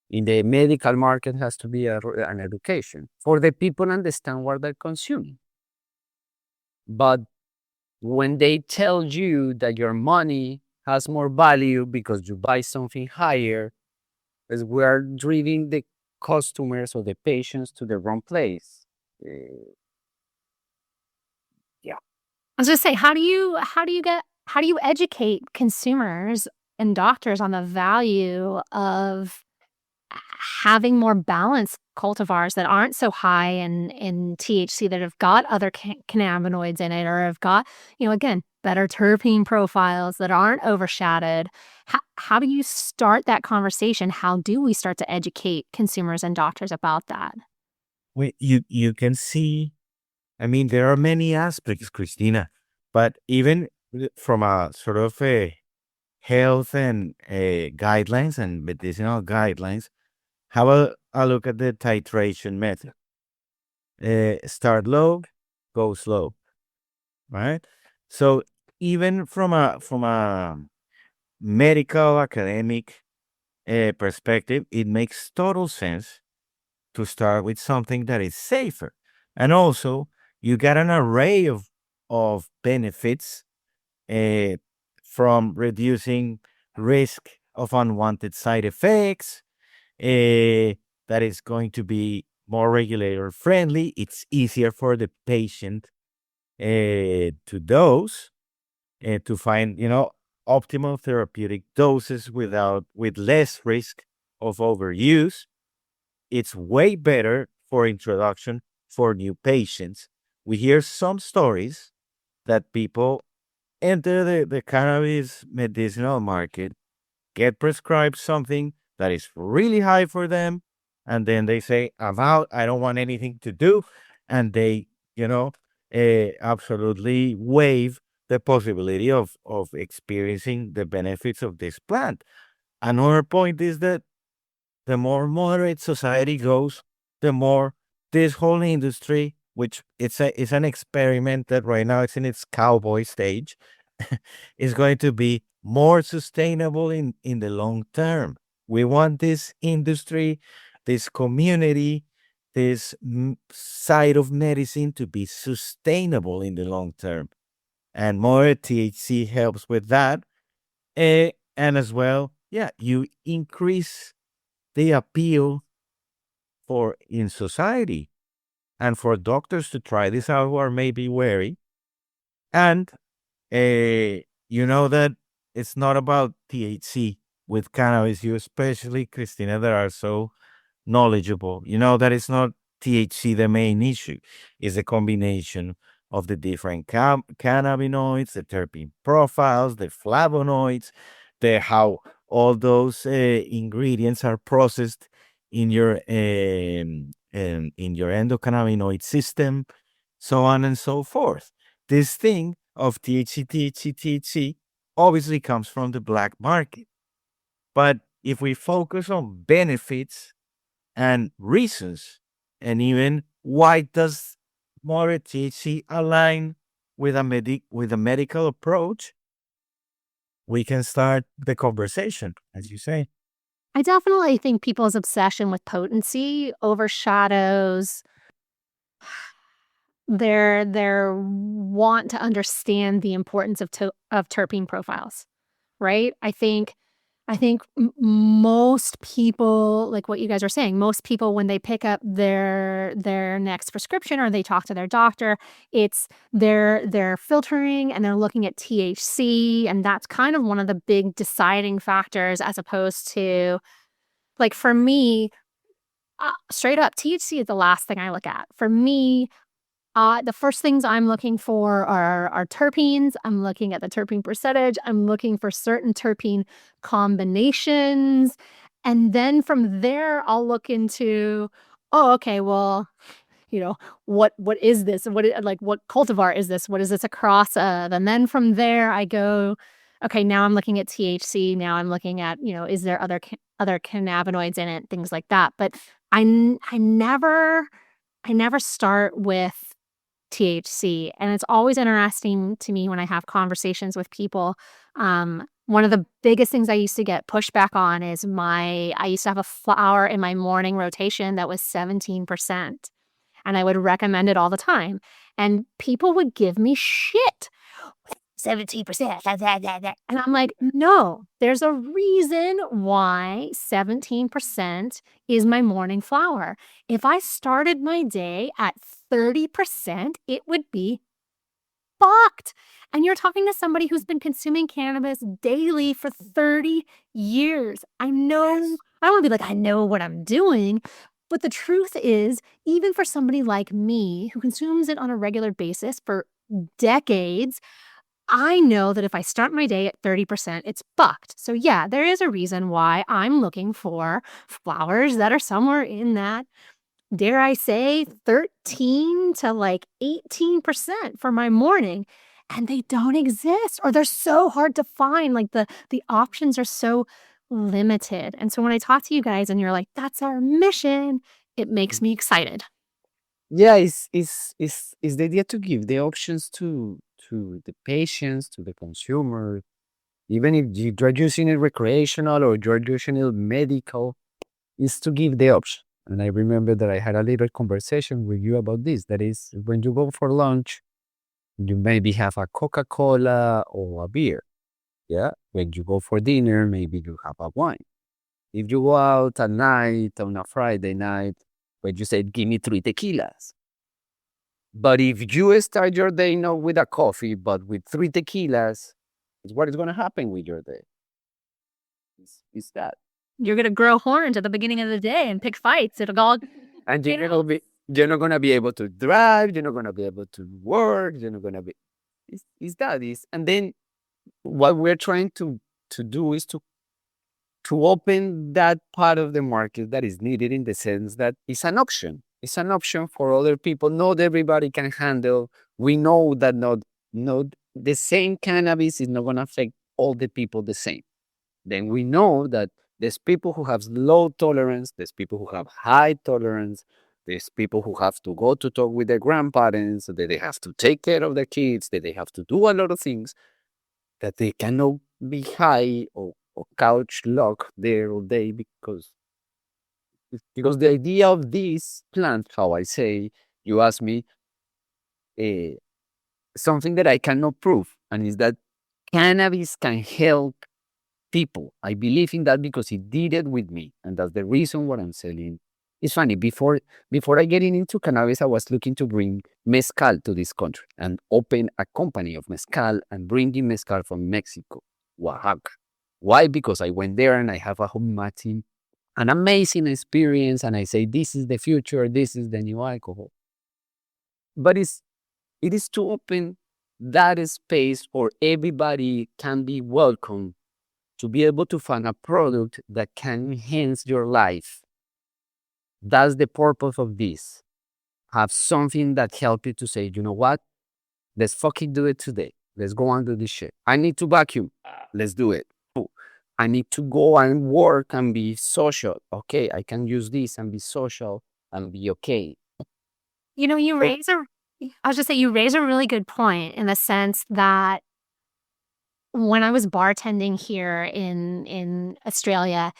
In the medical market has to be an education for the people understand what they're consuming. But when they tell you that your money has more value because you buy something higher, is we are driving the customers or the patients to the wrong place. I was gonna say, how do you educate consumers and doctors on the value of having more balanced cultivars that aren't so high in THC, that have got other cannabinoids in it, or have got, again, better terpene profiles that aren't overshadowed. How do you start that conversation? How do we start to educate consumers and doctors about that? You can see, I mean, there are many aspects, Christina, but even from a sort of a health and guidelines and medicinal guidelines, have a look at the titration method. Start low, go slow, right? So even from a medical academic perspective, it makes total sense to start with something that is safer. And also, you get an array of benefits from reducing risk of unwanted side effects. That is going to be more regulator friendly. It's easier for the patient to dose and to find, optimal therapeutic doses with less risk of overuse. It's way better for introduction for new patients. We hear some stories that people enter the cannabis medicinal market, get prescribed something that is really high for them, and then they say, I'm out, I don't want anything to do. And they, absolutely waive the possibility of experiencing the benefits of this plant. Another point is that the more moderate society goes, the more this whole industry, which it's an experiment that right now it's in its cowboy stage, is going to be more sustainable in the long term. We want this industry, this community, this side of medicine to be sustainable in the long term. And more THC helps with that. And as well, yeah, you increase the appeal for in society and for doctors to try this out who are maybe wary. And you know that it's not about THC with cannabis. You especially, Christina, that are so knowledgeable. You know that it's not THC the main issue. It's a combination of the different cannabinoids, the terpene profiles, the flavonoids, the how all those ingredients are processed in your endocannabinoid system, so on and so forth. This thing of THC obviously comes from the black market. But if we focus on benefits and reasons, and even why does moderate THC align with a medical approach, we can start the conversation, as you say. I definitely think people's obsession with potency overshadows their want to understand the importance of terpene profiles, right? I think most people, like what you guys are saying, most people, when they pick up their next prescription or they talk to their doctor, it's they're filtering and they're looking at THC, and that's kind of one of the big deciding factors, as opposed to, like, for me, straight up, THC is the last thing I look at. For me, the first things I'm looking for are terpenes. I'm looking at the terpene percentage. I'm looking for certain terpene combinations. And then from there, I'll look into, oh, okay, well, what is this? What cultivar is this? What is this a cross of? And then from there, I go, okay, now I'm looking at THC. Now I'm looking at, is there other cannabinoids in it? Things like that. But I never start with THC. And it's always interesting to me when I have conversations with people. One of the biggest things I used to get pushback on is I used to have a flower in my morning rotation that was 17%. And I would recommend it all the time. And people would give me shit. 17%. And I'm like, no, there's a reason why 17% is my morning flower. If I started my day at 30%, it would be fucked. And you're talking to somebody who's been consuming cannabis daily for 30 years. I know, I don't want to be like, I know what I'm doing, But the truth is, even for somebody like me who consumes it on a regular basis for decades, I know that if I start my day at 30%, it's fucked. So yeah, there is a reason why I'm looking for flowers that are somewhere in that, dare I say, 13 to like 18% for my morning. And they don't exist, or they're so hard to find. Like the options are so limited. And so when I talk to you guys and you're like, that's our mission, it makes me excited. Yeah, it's the idea to give the options to the patients, to the consumer, even if you're using it recreational or you're using it medical, is to give the option. And I remember that I had a little conversation with you about this. That is, when you go for lunch, you maybe have a Coca-Cola or a beer. Yeah. When you go for dinner, maybe you have a wine. If you go out at night on a Friday night, when you say, give me 3 tequilas. But if you start your day not with a coffee, but with 3 tequilas, what is going to happen with your day? It's that. You're going to grow horns at the beginning of the day and pick fights. It'll all. And you're not gonna be able to drive, you're not gonna be able to work, you're not gonna be it's that is. And then what we're trying to do is to open that part of the market that is needed, in the sense that it's an option. It's an option for other people. Not everybody can handle. We know that not the same cannabis is not gonna affect all the people the same. Then we know that there's people who have low tolerance, there's people who have high tolerance, there's people who have to go to talk with their grandparents, that they have to take care of their kids, that they have to do a lot of things, that they cannot be high or couch lock there all day, because the idea of this plant, how I say, you ask me, something that I cannot prove, and is that cannabis can help people. I believe in that because he did it with me, and that's the reason what I'm selling. It's funny, before I getting into cannabis, I was looking to bring mezcal to this country and open a company of mezcal and bringing mezcal from Mexico, Oaxaca. Why? Because I went there and I have an amazing experience, and I say, this is the future, this is the new alcohol. But it is to open that space for everybody can be welcome, to be able to find a product that can enhance your life. That's the purpose of this. Have something that help you to say, you know what? Let's fucking do it today. Let's go and do this shit. I need to vacuum. Let's do it. Oh, I need to go and work and be social. Okay, I can use this and be social and be okay. You know, you raise a really good point, in the sense that when I was bartending here in Australia,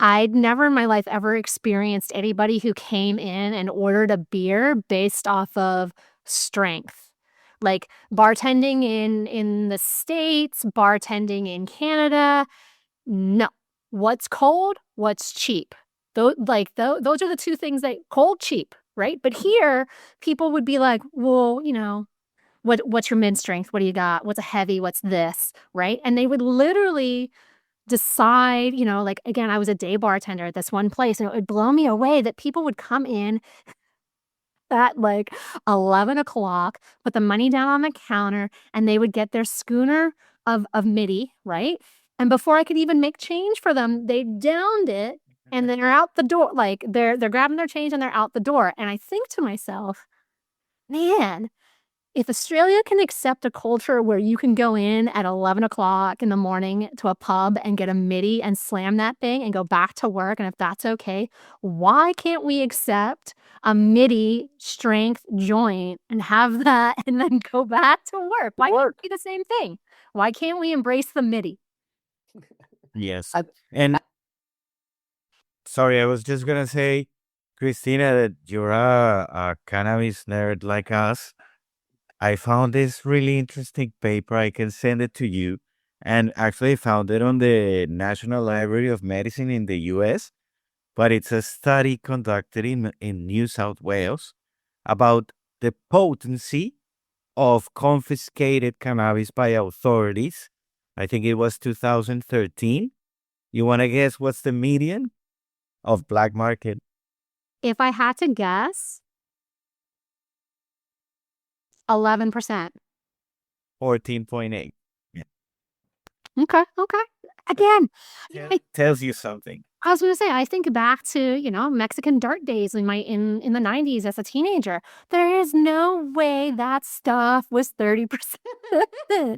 I'd never in my life ever experienced anybody who came in and ordered a beer based off of strength. Like bartending in the States, bartending in Canada, no. What's cold? What's cheap? Those are the two things that cold, cheap, right? But here, people would be like, well, you know, what's your mid strength? What do you got? What's a heavy? What's this? Right? And they would literally decide, you know, like, again, I was a day bartender at this one place, and it would blow me away that people would come in at like 11 o'clock, put the money down on the counter, and they would get their schooner of middy, right? And before I could even make change for them, they downed it, and then they're out the door. Like they're grabbing their change and they're out the door. And I think to myself, man, if Australia can accept a culture where you can go in at 11 o'clock in the morning to a pub and get a middy and slam that thing and go back to work, and if that's okay, why can't we accept a middy strength joint and have that and then go back to work? Why can't it be the same thing? Why can't we embrace the middy? Yes. And sorry, I was just gonna say, Christina, that you're a cannabis nerd like us. I found this really interesting paper. I can send it to you. And actually found it on the National Library of Medicine in the US. But it's a study conducted in New South Wales about the potency of confiscated cannabis by authorities. I think it was 2013. You want to guess what's the median of black market? If I had to guess, 11%. 14.8. Okay. Again, Tells you something. I was going to say, I think back to, Mexican dart days in the 90s as a teenager. There is no way that stuff was 30%.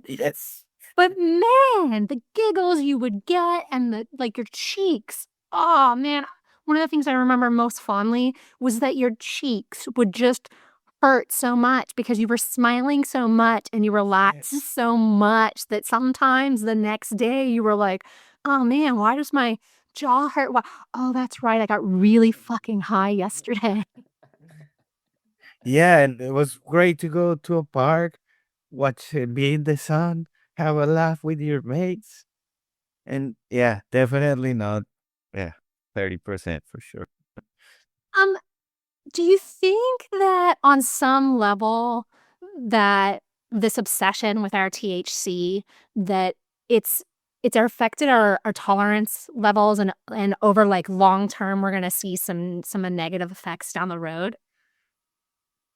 Yes. But man, the giggles you would get and your cheeks. Oh man, one of the things I remember most fondly was that your cheeks would just hurt so much because you were smiling so much and you relaxed so much that sometimes the next day you were like, oh man, why does my jaw hurt? Why? Oh, that's right. I got really fucking high yesterday. Yeah, and it was great to go to a park, watch it be in the sun, have a laugh with your mates. And yeah, definitely not. Yeah, 30% for sure. Do you think that on some level that this obsession with our THC, that it's affected our tolerance levels and over long term we're gonna see some negative effects down the road?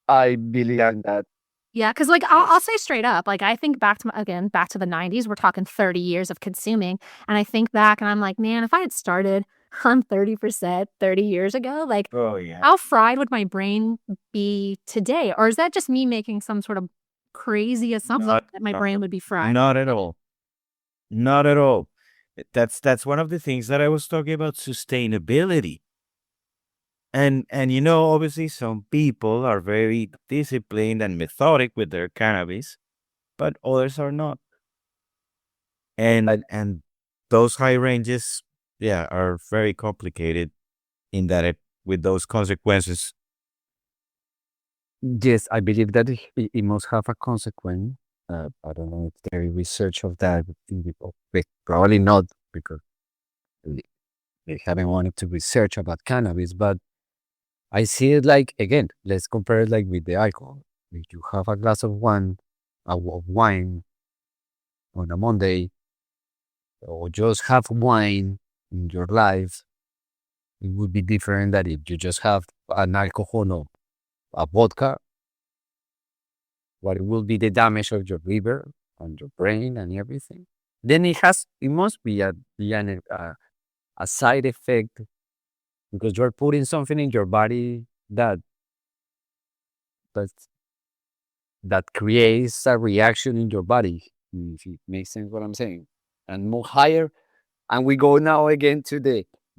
I believe in that. Yeah, because I'll say straight up, I think back to the 90s, we're talking 30 years of consuming, and I think back and I'm like, man, if I had started on 30% 30 years ago, Oh, yeah. how fried would my brain be today? Or is that just me making some sort of crazy assumption that my brain would be fried? Not at all. Not at all. That's one of the things that I was talking about, sustainability. And obviously some people are very disciplined and methodic with their cannabis, but others are not. And those high ranges, yeah, are very complicated in that with those consequences. Yes, I believe that it must have a consequence. I don't know if there is research of that. Probably not, because they haven't wanted to research about cannabis. But I see it again, let's compare it with the alcohol. If you have a glass of wine on a Monday, or just have wine in your life, it would be different than if you just have an alcohol or a vodka. What will be the damage of your liver and your brain and everything? Then it must be a side effect, because you're putting something in your body that creates a reaction in your body. If it makes sense what I'm saying. And more higher, and we go now again to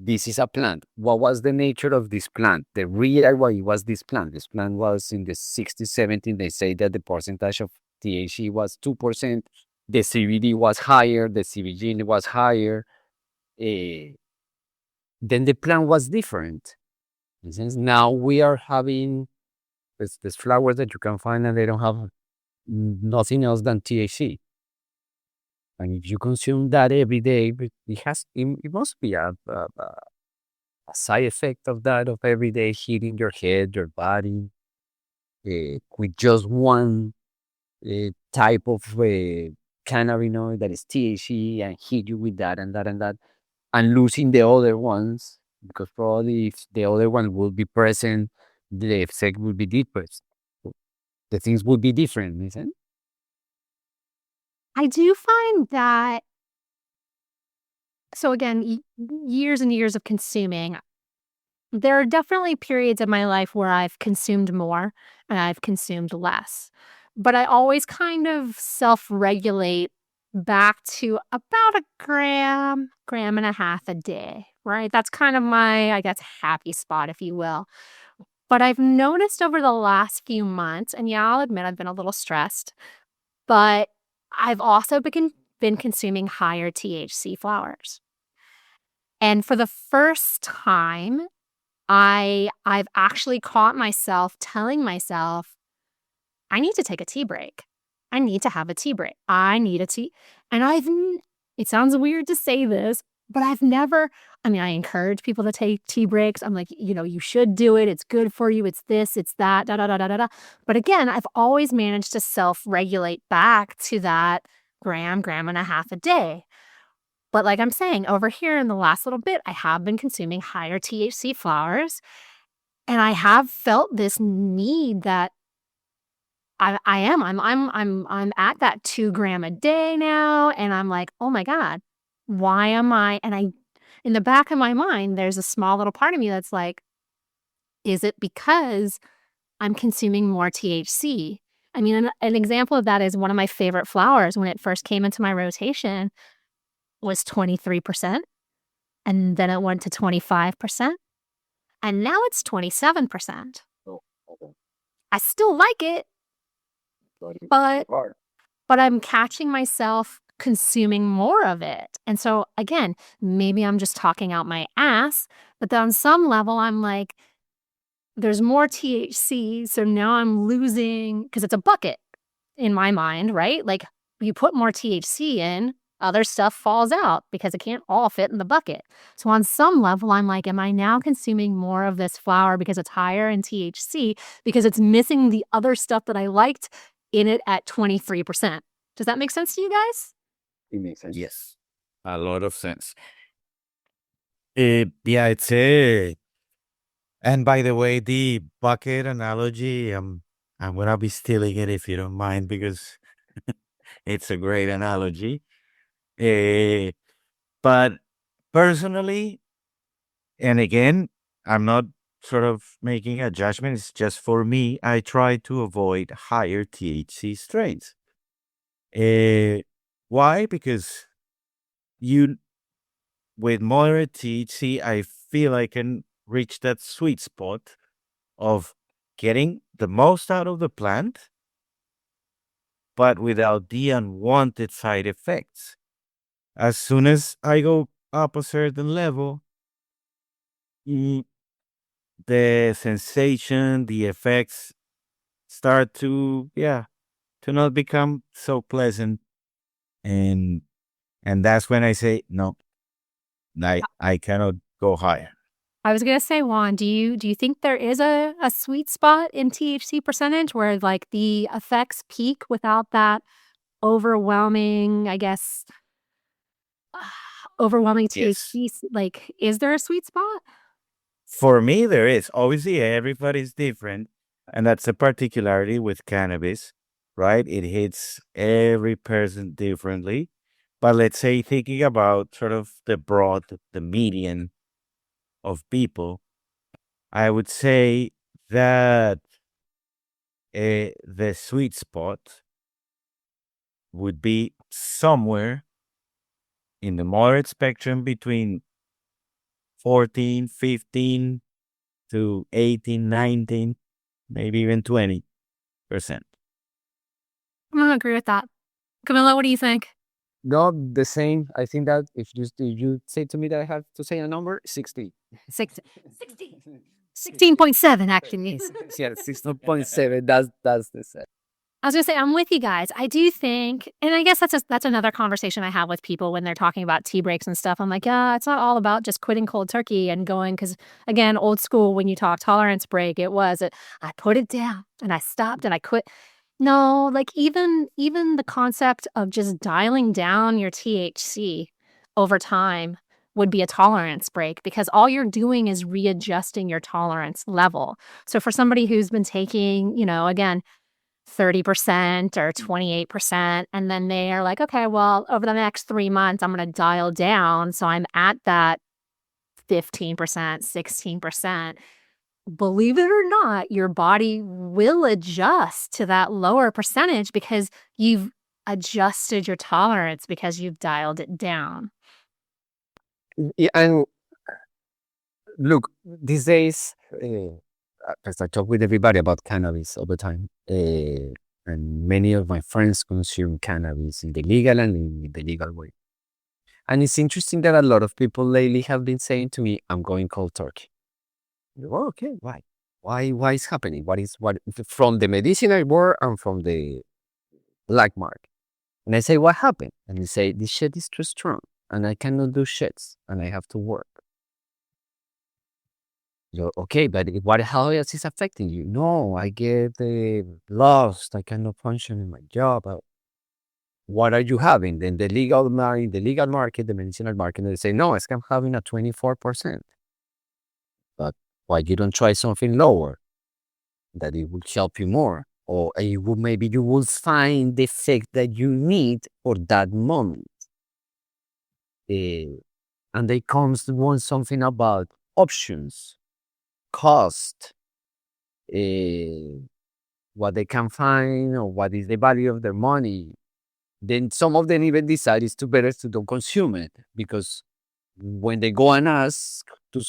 this is a plant. What was the nature of this plant? The real why was this plant? This plant was in the 60s, 70s. They say that the percentage of THC was 2%. The CBD was higher. The CBG was higher. Then the plant was different. In a sense, now we are having this flowers that you can find, and they don't have nothing else than THC. And if you consume that every day, it must be a side effect of that, of every day hitting your head, your body, with just one type of cannabinoid that is THC, and hit you with that and that and that, and losing the other ones, because probably if the other one will be present, the effect will be different. The things will be different, isn't it? I do find that, so again, years and years of consuming, there are definitely periods of my life where I've consumed more and I've consumed less. But I always kind of self-regulate back to about a gram and a half a day, right? That's kind of my, I guess, happy spot, if you will. But I've noticed over the last few months, and yeah, I'll admit I've been a little stressed, but I've also been consuming higher THC flowers. And for the first time, I've actually caught myself telling myself, I need to take a tea break. I need to have a tea break. I need a tea. And it sounds weird to say this, but I encourage people to take tea breaks. I'm like, you should do it. It's good for you. It's this, it's that, da, da, da, da, da, da. But again, I've always managed to self-regulate back to that gram and a half a day. But like I'm saying, over here in the last little bit, I have been consuming higher THC flowers. And I have felt this need that I'm at that 2 gram a day now, and I'm like, oh my God, why am I? And in the back of my mind, there's a small little part of me that's like, is it because I'm consuming more THC? I mean, an example of that is one of my favorite flowers when it first came into my rotation was 23%, and then it went to 25%, and now it's 27%. I still like it, but I'm catching myself consuming more of it. And so again, maybe I'm just talking out my ass, but then on some level, I'm like, there's more THC, so now I'm losing, because it's a bucket in my mind, right? Like, you put more THC in, other stuff falls out because it can't all fit in the bucket. So on some level, I'm like, am I now consuming more of this flower because it's higher in THC, because it's missing the other stuff that I liked in it at 23%? Does that make sense to you guys? It makes sense. Yes, a lot of sense. Yeah, it's a. And by the way, the bucket analogy, I'm gonna be stealing it if you don't mind, because it's a great analogy. But personally, and again, I'm not sort of making a judgment. It's just for me. I try to avoid higher THC strains. Why? Because you, with moderate THC, I feel I can reach that sweet spot of getting the most out of the plant, but without the unwanted side effects. As soon as I go up a certain level, the sensation, the effects start to, to not become so pleasant. And that's when I say, no, I cannot go higher. I was gonna say, Juan, do you think there is a sweet spot in THC percentage where like the effects peak without that overwhelming, I guess, overwhelming Yes. THC? Like, is there a sweet spot? For me, there is. Obviously, everybody's different. And that's a particularity with cannabis, right? It hits every person differently. But let's say, thinking about sort of the median of people, I would say that the sweet spot would be somewhere in the moderate spectrum between 14, 15 to 18, 19, maybe even 20%. I'm gonna agree with that. Camilo, what do you think? No, the same. I think that if you say to me that I have to say a number, 60. 16.7 actually is. Yeah, 16.7. That's the same. I was gonna say, I'm with you guys. I do think, and I guess that's another conversation I have with people when they're talking about tea breaks and stuff. I'm like, yeah, it's not all about just quitting cold turkey and going, because again, old school, when you talk tolerance break, I put it down and I stopped and I quit. No, like even the concept of just dialing down your THC over time would be a tolerance break, because all you're doing is readjusting your tolerance level. So for somebody who's been taking, again, 30% or 28, and then they are like, okay, well, over the next 3 months, I'm going to dial down. So I'm at that 15%, 16%. Believe it or not, your body will adjust to that lower percentage because you've adjusted your tolerance, because you've dialed it down. Yeah, and look, these days, as I talk with everybody about cannabis all the time, and many of my friends consume cannabis in the legal and in the legal way. And it's interesting that a lot of people lately have been saying to me, I'm going cold turkey. Oh, okay, why? Why is happening? What from the medicinal world and from the black market? And I say, what happened? And they say, this shit is too strong and I cannot do shits and I have to work. So, okay, but how else is affecting you? No, I get lost. I cannot function in my job. What are you having? Then the legal market, the medicinal market, they say, no, I'm having a 24%. But Why you don't try something lower that it will help you more, or maybe you will find the effect that you need for that moment. Eh, and they comes to want something about options, cost, uh, what they can find, or what is the value of their money. Then some of them even decide it's too better to don't consume it, because when they go and ask to,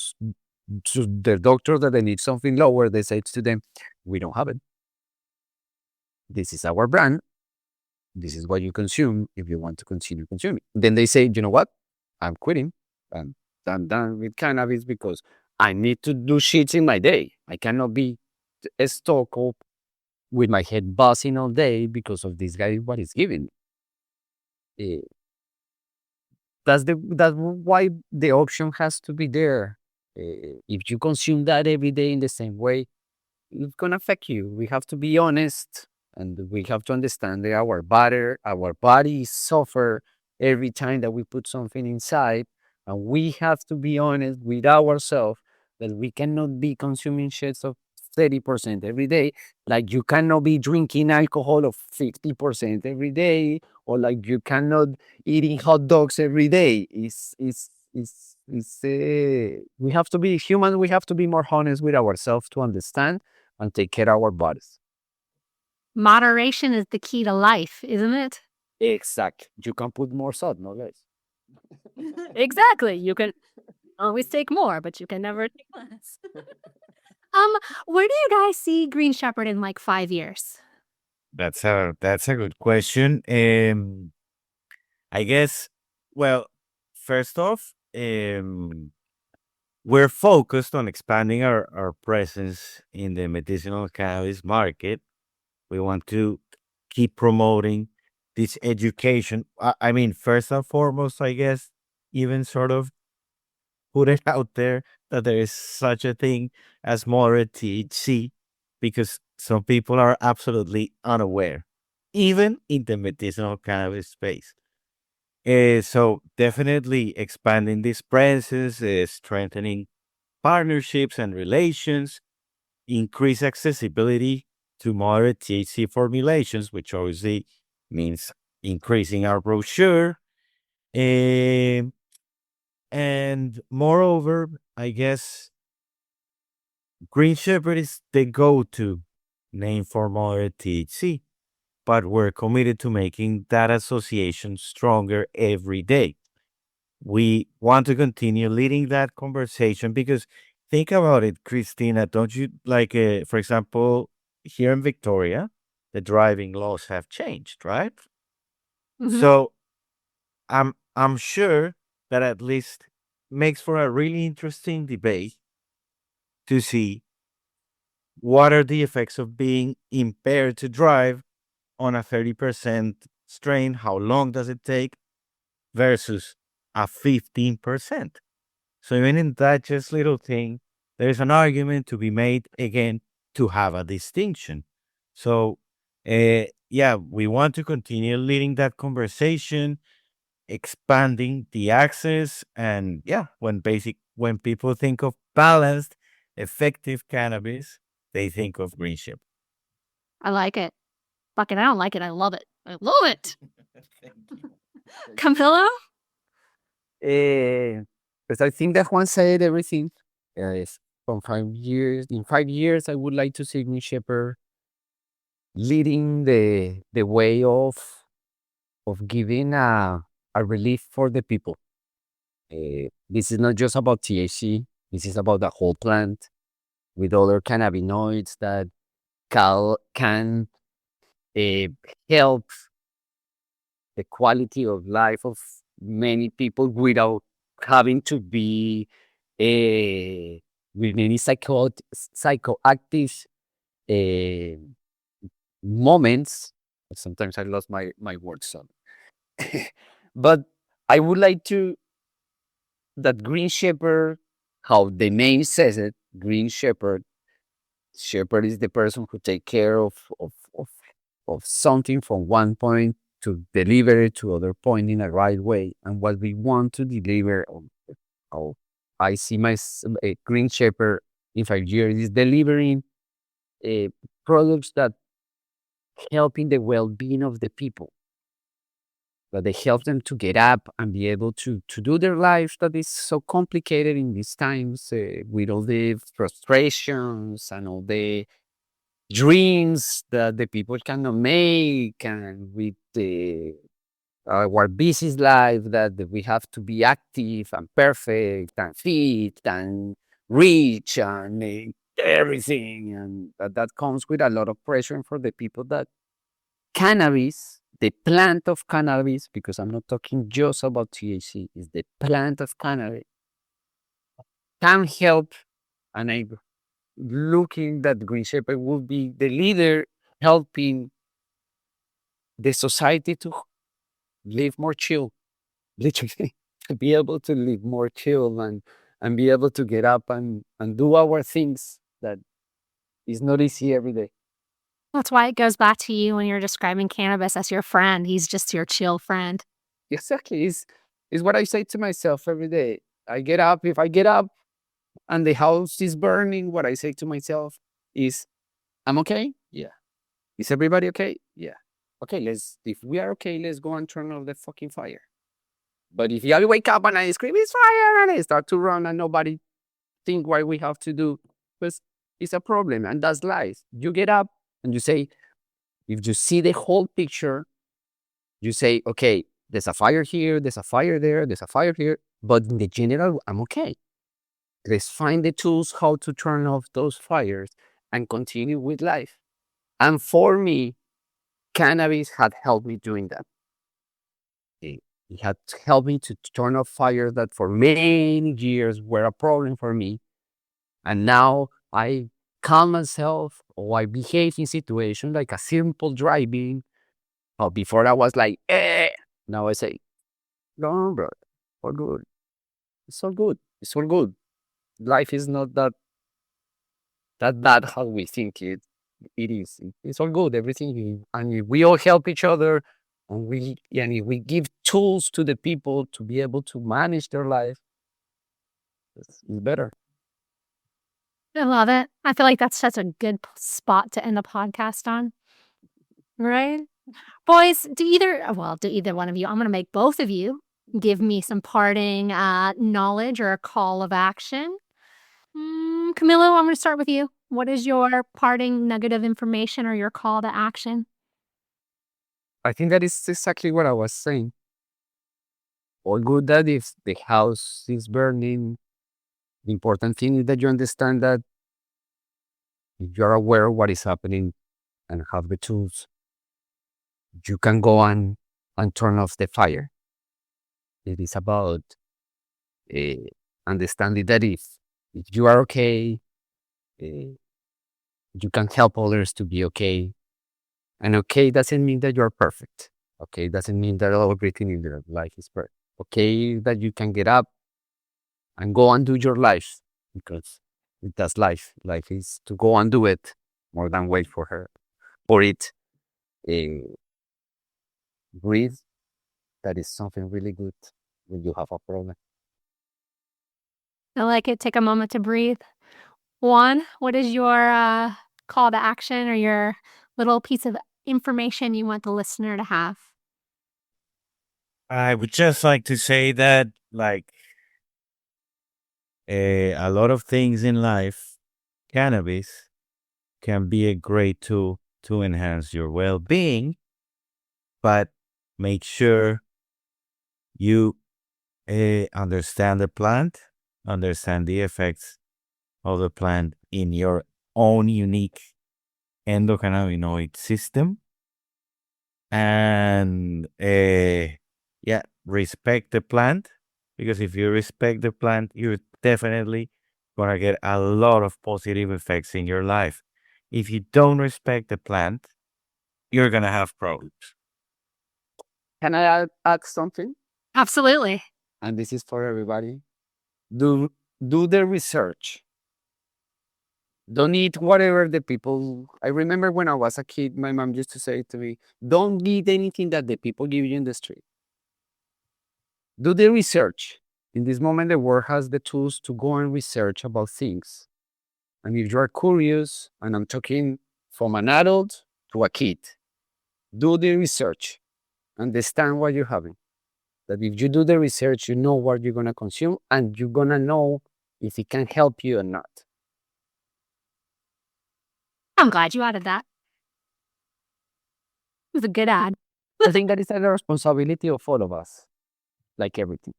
to their doctor that they need something lower, they say to them, we don't have it. This is our brand. This is what you consume if you want to continue consuming. Then they say, you know what? I'm quitting. I'm done with cannabis because I need to do shit in my day. I cannot be stuck up with my head buzzing all day because of this guy, what he's giving. Eh, that's why the option has to be there. If you consume that every day in the same way, it's gonna affect you. We have to be honest, and we have to understand that our bodies suffer every time that we put something inside, and we have to be honest with ourselves that we cannot be consuming shits of 30% every day. Like you cannot be drinking alcohol of 50% every day, or like you cannot eating hot dogs every day. We have to be human. We have to be more honest with ourselves to understand and take care of our bodies. Moderation is the key to life, isn't it? Exactly. You can put more salt, no less. Exactly. You can always take more, but you can never take less. Where do you guys see Green Shepherd in like 5 years? That's a good question. I guess, well, first off, we're focused on expanding our presence in the medicinal cannabis market. We want to keep promoting this education. I mean, first and foremost, I guess, even sort of put it out there that there is such a thing as moderate THC, because some people are absolutely unaware, even in the medicinal cannabis space. So definitely expanding these presence, strengthening partnerships and relations, increase accessibility to moderate THC formulations, which obviously means increasing our brochure. Um, and moreover, I guess Green Shepherd is the go to name for moderate THC, but we're committed to making that association stronger every day. We want to continue leading that conversation because think about it, Christina. Don't you like, for example, here in Victoria, the driving laws have changed, right? Mhm. So I'm sure that at least makes for a really interesting debate to see what are the effects of being impaired to drive on a 30% strain. How long does it take versus a 15%? So even in that just little thing, there's an argument to be made again to have a distinction. So, yeah, we want to continue leading that conversation, expanding the access, and yeah, when people think of balanced, effective cannabis, they think of green ship. I like it. Fucking, I don't like it. I love it. I love it. Camilo? Because I think that Juan said everything. Yes. From 5 years, in 5 years, I would like to see Green Shepherd leading the way of giving a relief for the people. This is not just about THC. This is about the whole plant with other cannabinoids that can uh, help the quality of life of many people without having to be with any psychoactive uh, moments. Sometimes I lost my words. So. But I would like to that Green Shepherd, how the name says it, Green Shepherd. Shepherd is the person who take care of something from one point to deliver it to other point in a right way. And what we want to deliver, how I see a Green Shepherd in 5 years is delivering products that help in the well-being of the people, that they help them to get up and be able to do their life that is so complicated in these times, with all the frustrations and all the dreams that the people cannot make, and with the our busy life that we have to be active and perfect and fit and rich and everything, and that comes with a lot of pressure for the people that cannabis, the plant of cannabis, because I'm not talking just about THC, is the plant of cannabis, can help. And I'm looking that Green Shepherd will be the leader helping the society to live more chill, literally, to be able to live more chill and be able to get up and do our things that is not easy every day. That's why it goes back to you when you're describing cannabis as your friend. He's just your chill friend. Exactly. Is what I say to myself every day. I get up. If I get up and the house is burning, what I say to myself is, I'm okay. Yeah. Is everybody okay? Yeah. Okay, if we are okay, let's go and turn off the fucking fire. But if I wake up and I scream, it's fire, and I start to run and nobody think what we have to do, because it's a problem, and that's life. You get up and you say, if you see the whole picture, you say, okay, there's a fire here, there's a fire there, there's a fire here, but in the general, I'm okay. Let's find the tools how to turn off those fires and continue with life. And for me, cannabis had helped me doing that. It had helped me to turn off fires that for many years were a problem for me. And now I calm myself, or I behave in situations like a simple driving. Oh, before I was like, eh. Now I say, no, bro, all good. It's all good. It's all good. Life is not that bad how we think it is. It's all good. Everything, and if we all help each other, and if we give tools to the people to be able to manage their life, it's better. I love it. I feel like that's such a good spot to end the podcast on. Right? Boys, do either one of you, I'm going to make both of you give me some parting knowledge or a call of action. Camilo, I'm going to start with you. What is your parting nugget of information or your call to action? I think that is exactly what I was saying. All good that if the house is burning, the important thing is that you understand that if you're aware of what is happening and have the tools, you can go and turn off the fire. It is about uh, understanding that if you are okay, uh, you can help others to be okay. And okay doesn't mean that you're perfect. Okay doesn't mean that everything in your life is perfect. Okay that you can get up and go and do your life, because that's life. Life is to go and do it more than wait for it. Uh, breathe. That is something really good when you have a problem. I like it. Take a moment to breathe. Juan, what is your call to action or your little piece of information you want the listener to have? I would just like to say that, like, a lot of things in life, cannabis can be a great tool to enhance your well being, but make sure you understand the plant, understand the effects of the plant in your own unique endocannabinoid system, and yeah, respect the plant, because if you respect the plant, you're definitely gonna get a lot of positive effects in your life. If you don't respect the plant, you're gonna have problems. Can I add something? Absolutely. And this is for everybody. Do the research. Don't eat whatever the people. I remember when I was a kid, my mom used to say to me, don't eat anything that the people give you in the street. Do the research. In this moment, the world has the tools to go and research about things. And if you are curious, and I'm talking from an adult to a kid, do the research, understand what you're having. That if you do the research, you know what you're going to consume, and you're going to know if it can help you or not. I'm glad you added that. It was a good ad. I think that is a responsibility of all of us, like everything.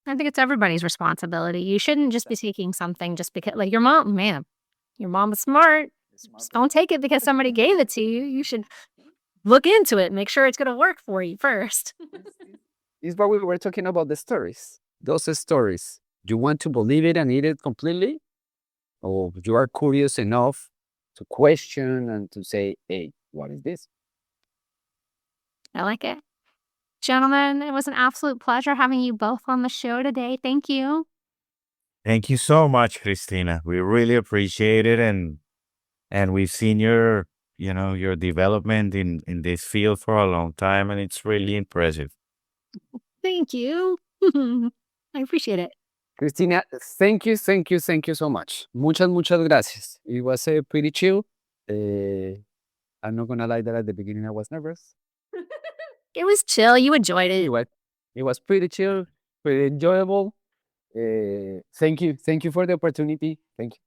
I think it's everybody's responsibility. You shouldn't just be taking something just because, like your mom, man, your mom is smart. Just don't take it because somebody gave it to you. You should look into it and make sure it's going to work for you first. It's what we were talking about, the stories. Those stories. You want to believe it and eat it completely? Or you are curious enough to question and to say, hey, what is this? I like it. Gentlemen, it was an absolute pleasure having you both on the show today. Thank you. Thank you so much, Christina. We really appreciate it, and we've seen your development in this field for a long time, and it's really impressive. Thank you. I appreciate it. Christina, thank you so much. Muchas gracias. It was pretty chill. I'm not gonna lie that at the beginning I was nervous. It was chill. You enjoyed it. It was pretty chill, pretty enjoyable. Thank you for the opportunity. Thank you.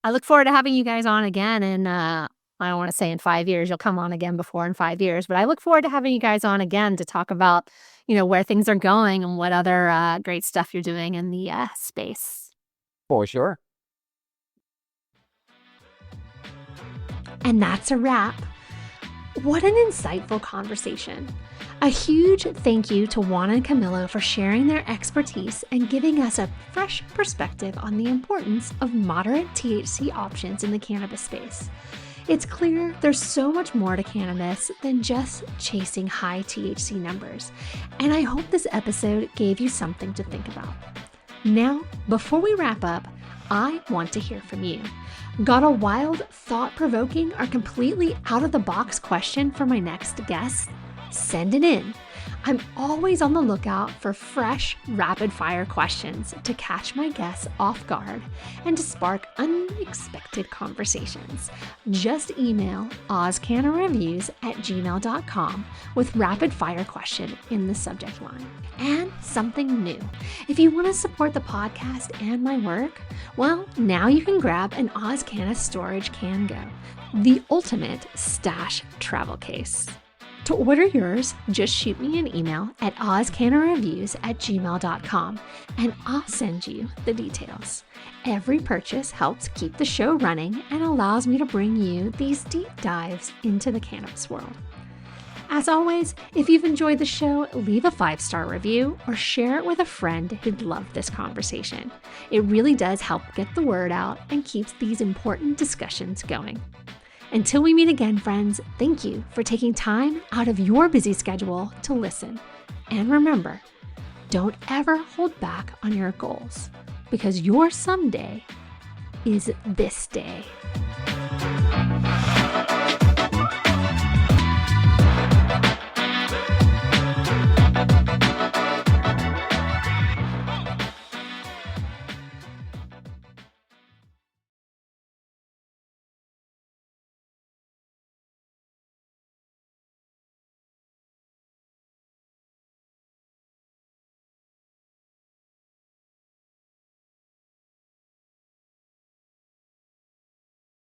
I look forward to having you guys on again. And I don't want to say in 5 years, you'll come on again before in 5 years, but I look forward to having you guys on again to talk about, where things are going and what other great stuff you're doing in the space. For sure. And that's a wrap. What an insightful conversation. A huge thank you to Juan and Camilo for sharing their expertise and giving us a fresh perspective on the importance of moderate THC options in the cannabis space. It's clear there's so much more to cannabis than just chasing high THC numbers, and I hope this episode gave you something to think about. Now, before we wrap up, I want to hear from you. Got a wild, thought-provoking, or completely out-of-the-box question for my next guest? Send it in. I'm always on the lookout for fresh, rapid-fire questions to catch my guests off guard and to spark unexpected conversations. Just email AusCannaReviews@gmail.com with rapid-fire question in the subject line. And something new. If you want to support the podcast and my work, well, now you can grab an AusCanna Storage Can Go, the ultimate stash travel case. To order yours, just shoot me an email at AusCannaReviews@gmail.com and I'll send you the details. Every purchase helps keep the show running and allows me to bring you these deep dives into the cannabis world. As always, if you've enjoyed the show, leave a 5-star review or share it with a friend who'd love this conversation. It really does help get the word out and keeps these important discussions going. Until we meet again, friends, thank you for taking time out of your busy schedule to listen. And remember, don't ever hold back on your goals because your someday is this day.